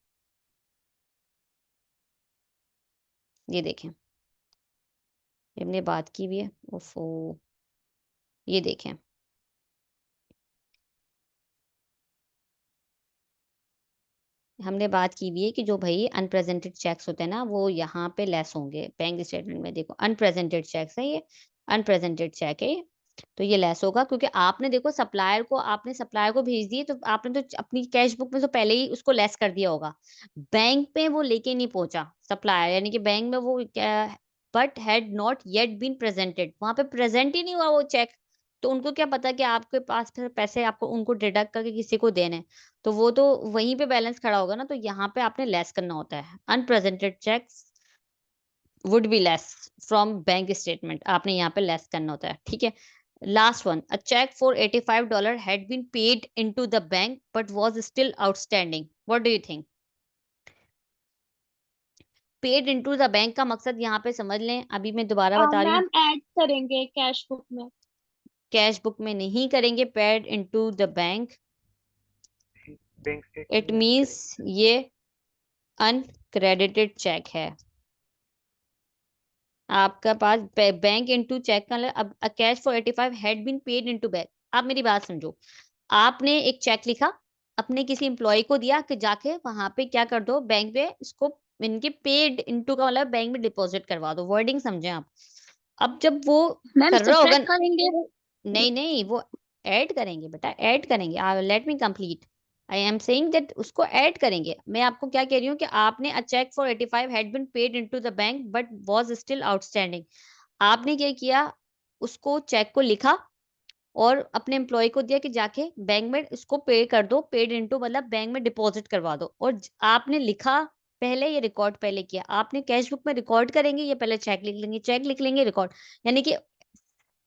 ये देखें, ये हमने बात की भी है, ओफो, ये देखें, हमने बात की भी है कि जो भाई अनप्रेजेंटेड चेक्स होते हैं ना, वो यहाँ पे लेस होंगे बैंक स्टेटमेंट में। देखो अनप्रेजेंटेड चेक्स है ये, अनप्रेजेंटेड चेक है ये, तो ये लेस होगा क्योंकि आपने देखो सप्लायर को, आपने सप्लायर को भेज दिए, तो आपने तो अपनी कैश बुक में तो पहले ही उसको लेस कर दिया होगा, बैंक पे वो लेके नहीं पहुंचा सप्लायर, यानी कि बैंक में वो क्या, but had not yet been presented, वहां पे प्रेजेंट ही नहीं हुआ वो चेक, तो उनको क्या पता कि आपके पास फिर पैसे आपको उनको डिडक्ट करके किसी को देने हैं, तो वो तो वहीं पे बैलेंस खड़ा होगा ना, तो यहाँ पे आपने लेस करना होता है। Unpresented cheques would be less from bank statement, आपने यहाँ पे लेस करना होता है। ठीक है, last one, a cheque for $85 had been paid into the bank but was still outstanding. What do you think, paid into the bank का मकसद यहाँ पे समझ लें, अभी मैं दोबारा बता रही हूँ, मैम ऐड करेंगे कैश बुक में। कैश बुक में नहीं करेंगे, paid into the bank, bank it statement में मींस करेंगे। ये अनक्रेडिटेड चेक है। आपका पास बैंक इनटू चेक का, अब cash for 85 had been paid into bank. आप मेरी बात समझो, आपने एक चेक लिखा, अपने किसी एम्प्लॉय को दिया कि जाके वहां पे क्या कर दो, बैंक पे इसको, इनके पेड इनटू का मतलब बैंक में डिपॉजिट करवा दो, वर्डिंग समझे आप। अब जब वो मैम कर रहा होगा, सब्ट्रैक्ट करेंगे। नहीं नहीं, वो ऐड करेंगे बेटा, ऐड करेंगे। Let me complete. I am saying that उसको ऐड करेंगे। मैं आपको क्या कह रही हूँ कि आपने a cheque for 85 had been paid into the bank but was still outstanding. आपने क्या किया, उसको चेक को लिखा और अपने एम्प्लॉय को दिया कि जाके बैंक में इसको पे कर दो, पेड इनटू मतलब बैंक में डिपॉजिट करवा दो। और आपने लिखा पहले, ये रिकॉर्ड पहले किया। आपने कैश बुक में रिकॉर्ड करेंगे, ये पहले चेक लिख लेंगे, चेक लिख लेंगे, रिकॉर्ड, यानी कि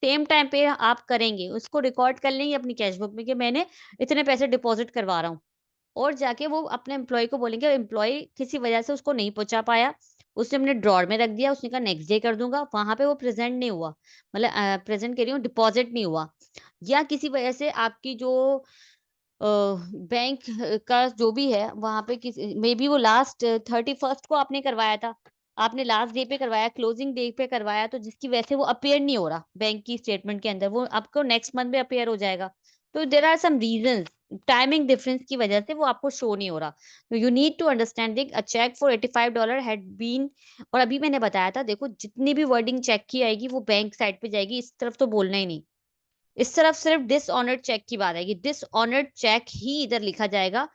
सेम टाइम पे आप करेंगे, उसको रिकॉर्ड कर लेंगे अपनी कैश बुक में कि मैंने इतने पैसे डिपॉजिट करवा रहा हूँ। और जाके वो अपने एम्प्लॉय को बोलेंगे, एम्प्लॉय किसी वजह से उसको नहीं पहुंचा पाया, उसने अपने ड्रॉर में रख दिया, उसने कहा नेक्स्ट डे कर दूंगा, वहां पे वो प्रेजेंट नहीं हुआ, मतलब प्रेजेंट कह रही हूँ, डिपॉजिट नहीं हुआ, या किसी वजह से आपकी जो बैंक का जो भी है वहां पे किसी मे बी वो लास्ट 31st को आपने करवाया था, आपने लास्ट डे पे करवाया, क्लोजिंग डे पे करवाया, तो जिसकी वजह से वो अपीयर नहीं हो रहा बैंक की स्टेटमेंट के अंदर, वो आपको नेक्स्ट मंथ में अपीयर हो जाएगा। तो there are some reasons, timing difference की वजह से वो आपको शो नहीं हो रहा। तो you need to understanding a cheque for $85 had been. और अभी मैंने बताया था, देखो जितनी भी वर्डिंग चेक की आएगी वो बैंक साइड पे जाएगी, इस तरफ तो बोलना ही नहीं। इस तरफ सिर्फ डिसऑनर्ड चेक की बात आएगी, डिसऑनर्ड चेक ही इधर लिखा जाएगा।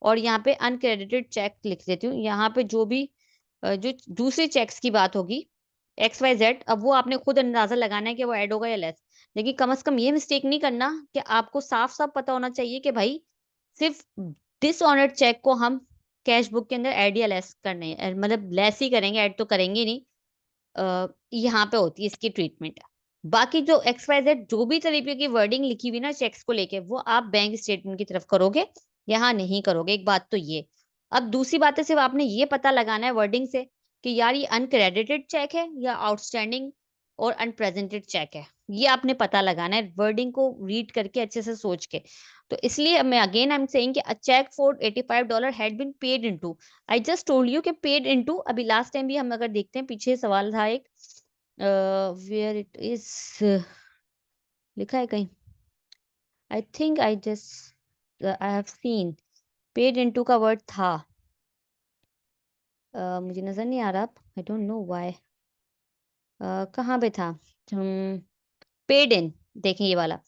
और यहाँ पे अनक्रेडिटेड चेक लिख देती हूँ। यहाँ पे जो भी जो दूसरी चेक्स की बात होगी XYZ, अब वो आपने खुद अंदाजा लगाना है कि वो ऐड होगा या लेस। लेकिन कम से कम ये मिस्टेक नहीं करना कि आपको साफ साफ पता होना चाहिए कि भाई सिर्फ डिसऑनर्ड चेक को हम कैश बुक के अंदर ऐड या लेस करने हैं, मतलब लेस ही करेंगे, ऐड तो करेंगे ही नहीं। यहाँ पे होती है इसकी ट्रीटमेंट। बाकी जो XYZ जो भी तरीके की वर्डिंग लिखी हुई ना चेक्स को लेके, वो आप बैंक स्टेटमेंट की तरफ करोगे, यहाँ नहीं करोगे। एक बात तो ये। अब दूसरी बात है, सिर्फ आपने ये पता लगाना है वर्डिंग से कि यार ये अनक्रेडिटेड चेक है या आउटस्टैंडिंग और अनप्रेजेंटेड चेक है। ये आपने पता लगाना है वर्डिंग को रीड करके, अच्छे से सोच के। तो इसलिए मैं अगेन आई एम सेइंग कि a cheque for $85 had been paid into. I just told you कि पेड इनटू। अभी लास्ट टाइम भी हम अगर देखते हैं, पीछे सवाल था एक, वेयर इट इज लिखा है कहीं, I think I just I have seen paid into का वर्ड था। मुझे नजर नहीं आ रहा, आई डोंट नो व्हाई। कहाँ पे था? पेड इन, देखें ये वाला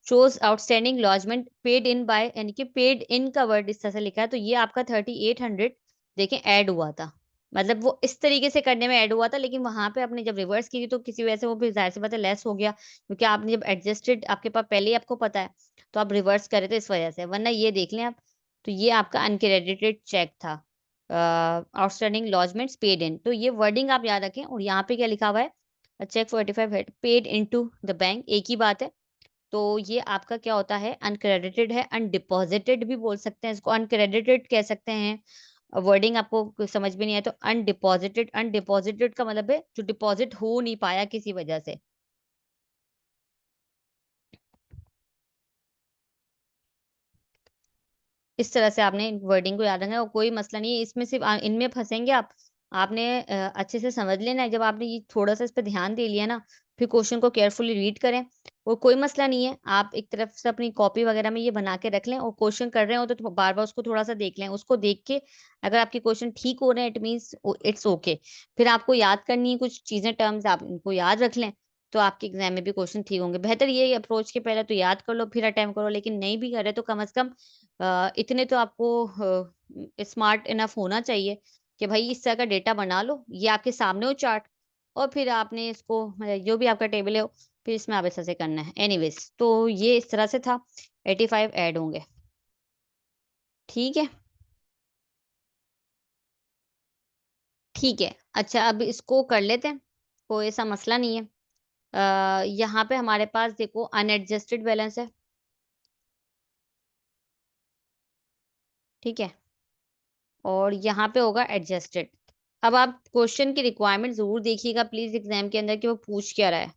shows outstanding lodgement paid in bye, यानी कि पेड इन का वर्ड इस तरह से लिखा है, तो ये आपका 3800 देखें ऐड हुआ था। मतलब वो इस तरीके से करने में ऐड हुआ था, लेकिन वहां पे आपने जब रिवर्स की थी तो किसी वजह से वो फिर जाहिर सी बात है लेस हो गया, क्योंकि आपने जब एडजस्टेड, आपके पास पहले ही आपको पता है, तो आप रिवर्स करे थे इस वजह से, वरना ये देख लें आप। तो ये आपका अनक्रेडिटेड चेक था, आउटस्टैंडिंग लॉजमेंट्स पेड इन। तो ये वर्डिंग आप याद रखें। और यहाँ पे क्या लिखा हुआ है, cheque 45 had paid into the bank, एक ही बात है। तो ये आपका क्या होता है, अनक्रेडिटेड है, अनडिपॉजिटेड भी बोल सकते हैं इसको, अनक्रेडिटेड कह सकते हैं। वर्डिंग आपको समझ में नहीं आया तो अनडिपॉजिटेड, अनडिपॉजिटेड का मतलब है जो डिपॉजिट हो नहीं पाया किसी वजह से। इस तरह से आपने वर्डिंग को याद रखना है, और कोई मसला नहीं है इसमें, सिर्फ इनमें फंसेंगे आप। आपने अच्छे से समझ लेना है। जब आपने ये थोड़ा सा इस पर ध्यान दे लिया ना, फिर क्वेश्चन को केयरफुली रीड करें। और कोई मसला नहीं है, आप एक तरफ से अपनी कॉपी वगैरह में ये बना के रख लें, और क्वेश्चन कर रहे हो तो बार बार उसको थोड़ा सा देख लें। उसको देख के अगर आपके क्वेश्चन ठीक हो रहे हैं, इट मीन्स इट्स ओके। फिर आपको याद करनी है कुछ चीजें, टर्म्स, आप इनको याद रख लें, तो आपके एग्जाम में भी क्वेश्चन ठीक होंगे। बेहतर ये अप्रोच के पहले तो याद कर लो फिर अटेम्प्ट करो, लेकिन नहीं भी करे तो कम से कम इतने तो आपको स्मार्ट इनफ होना चाहिए कि भाई इस तरह का डेटा बना लो, ये आपके सामने हो चार्ट, और फिर आपने इसको मतलब जो भी आपका टेबल है फिर इसमें आप ऐसा से करना है। एनीवेज, तो ये इस तरह से था, 85 ऐड होंगे। ठीक है, ठीक है। अच्छा, अब इसको कर लेते हैं, कोई ऐसा मसला नहीं है। यहाँ पे हमारे पास देखो अनएडजस्टेड बैलेंस है, ठीक है, और यहाँ पे होगा एडजस्टेड। अब आप क्वेश्चन की रिक्वायरमेंट जरूर देखिएगा प्लीज एग्जाम के अंदर कि वो पूछ क्या रहा है,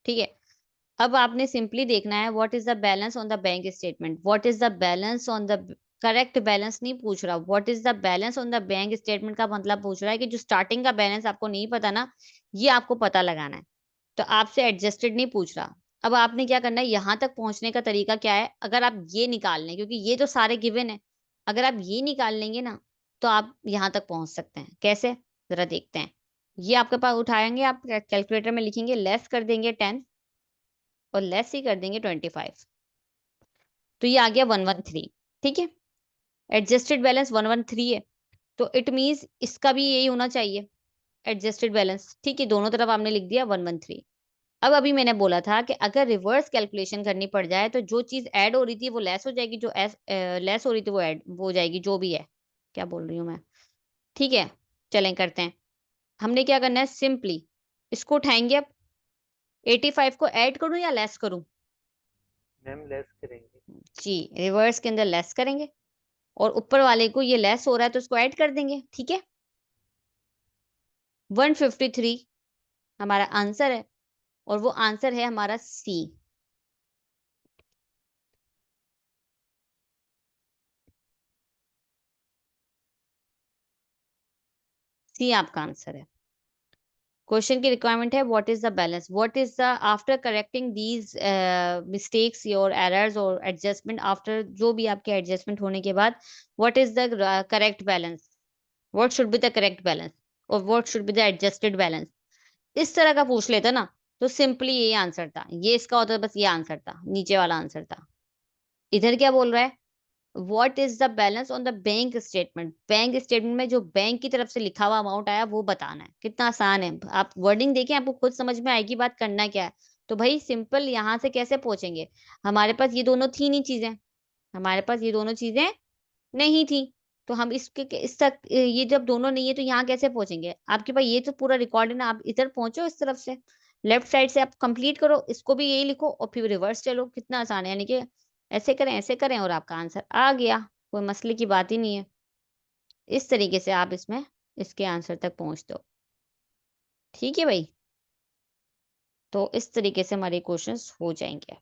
ठीक है। अब आपने सिंपली देखना है what is the balance on the bank statement, what is the balance on the, correct balance नहीं पूछ रहा, what is the balance on the bank statement का मतलब पूछ रहा है कि जो स्टार्टिंग का बैलेंस आपको नहीं पता ना, ये आपको पता लगाना है। तो आपसे एडजस्टेड नहीं पूछ रहा। अब आपने क्या करना है, यहां तक पहुंचने का तरीका क्या है, अगर आप ये निकाल लें, क्योंकि ये तो सारे गिवन है, अगर आप ये निकाल लेंगे ना तो आप यहां तक पहुंच सकते हैं। कैसे, जरा देखते हैं। ये आपके पास उठाएंगे, आप कैलकुलेटर में लिखेंगे, लेस कर देंगे 10, और लेस ही कर देंगे 25। तो ये आ गया 113। ठीक है, एडजस्टेड बैलेंस 113 है, तो इट मींस इसका भी यही होना चाहिए, एडजस्टेड बैलेंस। ठीक है, दोनों तरफ आपने लिख दिया 113। अब अभी मैंने बोला था कि अगर रिवर्स कैलकुलेशन करनी पड़ जाए तो जो चीज ऐड हो रही थी वो लेस हो जाएगी, जो लेस हो रही थी वो ऐड हो जाएगी, जो भी है। क्या बोल रही हूँ मैं? ठीक है, चलें करते हैं। हमने क्या करना है, सिंपली इसको उठाएंगे। अब 85 को ऐड करूं या लेस करूं? मैम लेस करेंगे। जी, रिवर्स के अंदर लेस करेंगे, और ऊपर वाले को ये लेस हो रहा है तो इसको ऐड कर देंगे। ठीक है, 153 हमारा आंसर है, और वो आंसर है हमारा सी। सी आपका आंसर है। क्वेश्चन की रिक्वायरमेंट है, what is the balance, what is the after correcting these mistakes your errors और एडजस्टमेंट, आफ्टर जो भी आपके एडजस्टमेंट होने के बाद, what is the correct balance, what should be the correct balance, और what should be the adjusted balance. इस तरह का पूछ लेता ना तो सिंपली ये आंसर था, ये इसका होता, बस ये आंसर था, नीचे वाला आंसर था। इधर क्या बोल रहा है, what is the balance on the bank statement, bank statement में जो बैंक की तरफ से लिखा हुआ अमाउंट आया वो बताना है। कितना आसान है, आप वर्डिंग देखें आपको खुद समझ में आएगी बात, करना क्या है। तो भाई सिंपल, यहां से कैसे पहुंचेंगे, हमारे पास ये दोनों थी नहीं चीजें, हमारे पास ये दोनों चीजें नहीं थी, तो हम इसके इस तक, ये जब दोनों नहीं है तो यहाँ कैसे पहुंचेंगे? आपके पास ये तो पूरा रिकॉर्ड है ना, आप इधर पहुंचो, इस तरफ से लेफ्ट साइड से आप कंप्लीट करो, इसको भी यही लिखो और फिर रिवर्स चलो, कितना आसान है। यानी कि ऐसे करें और आपका आंसर आ गया, कोई मसले की बात ही नहीं है। इस तरीके से आप इसमें इसके आंसर तक पहुंच दो। ठीक है भाई, तो इस तरीके से हमारे क्वेश्चंस हो जाएंगे।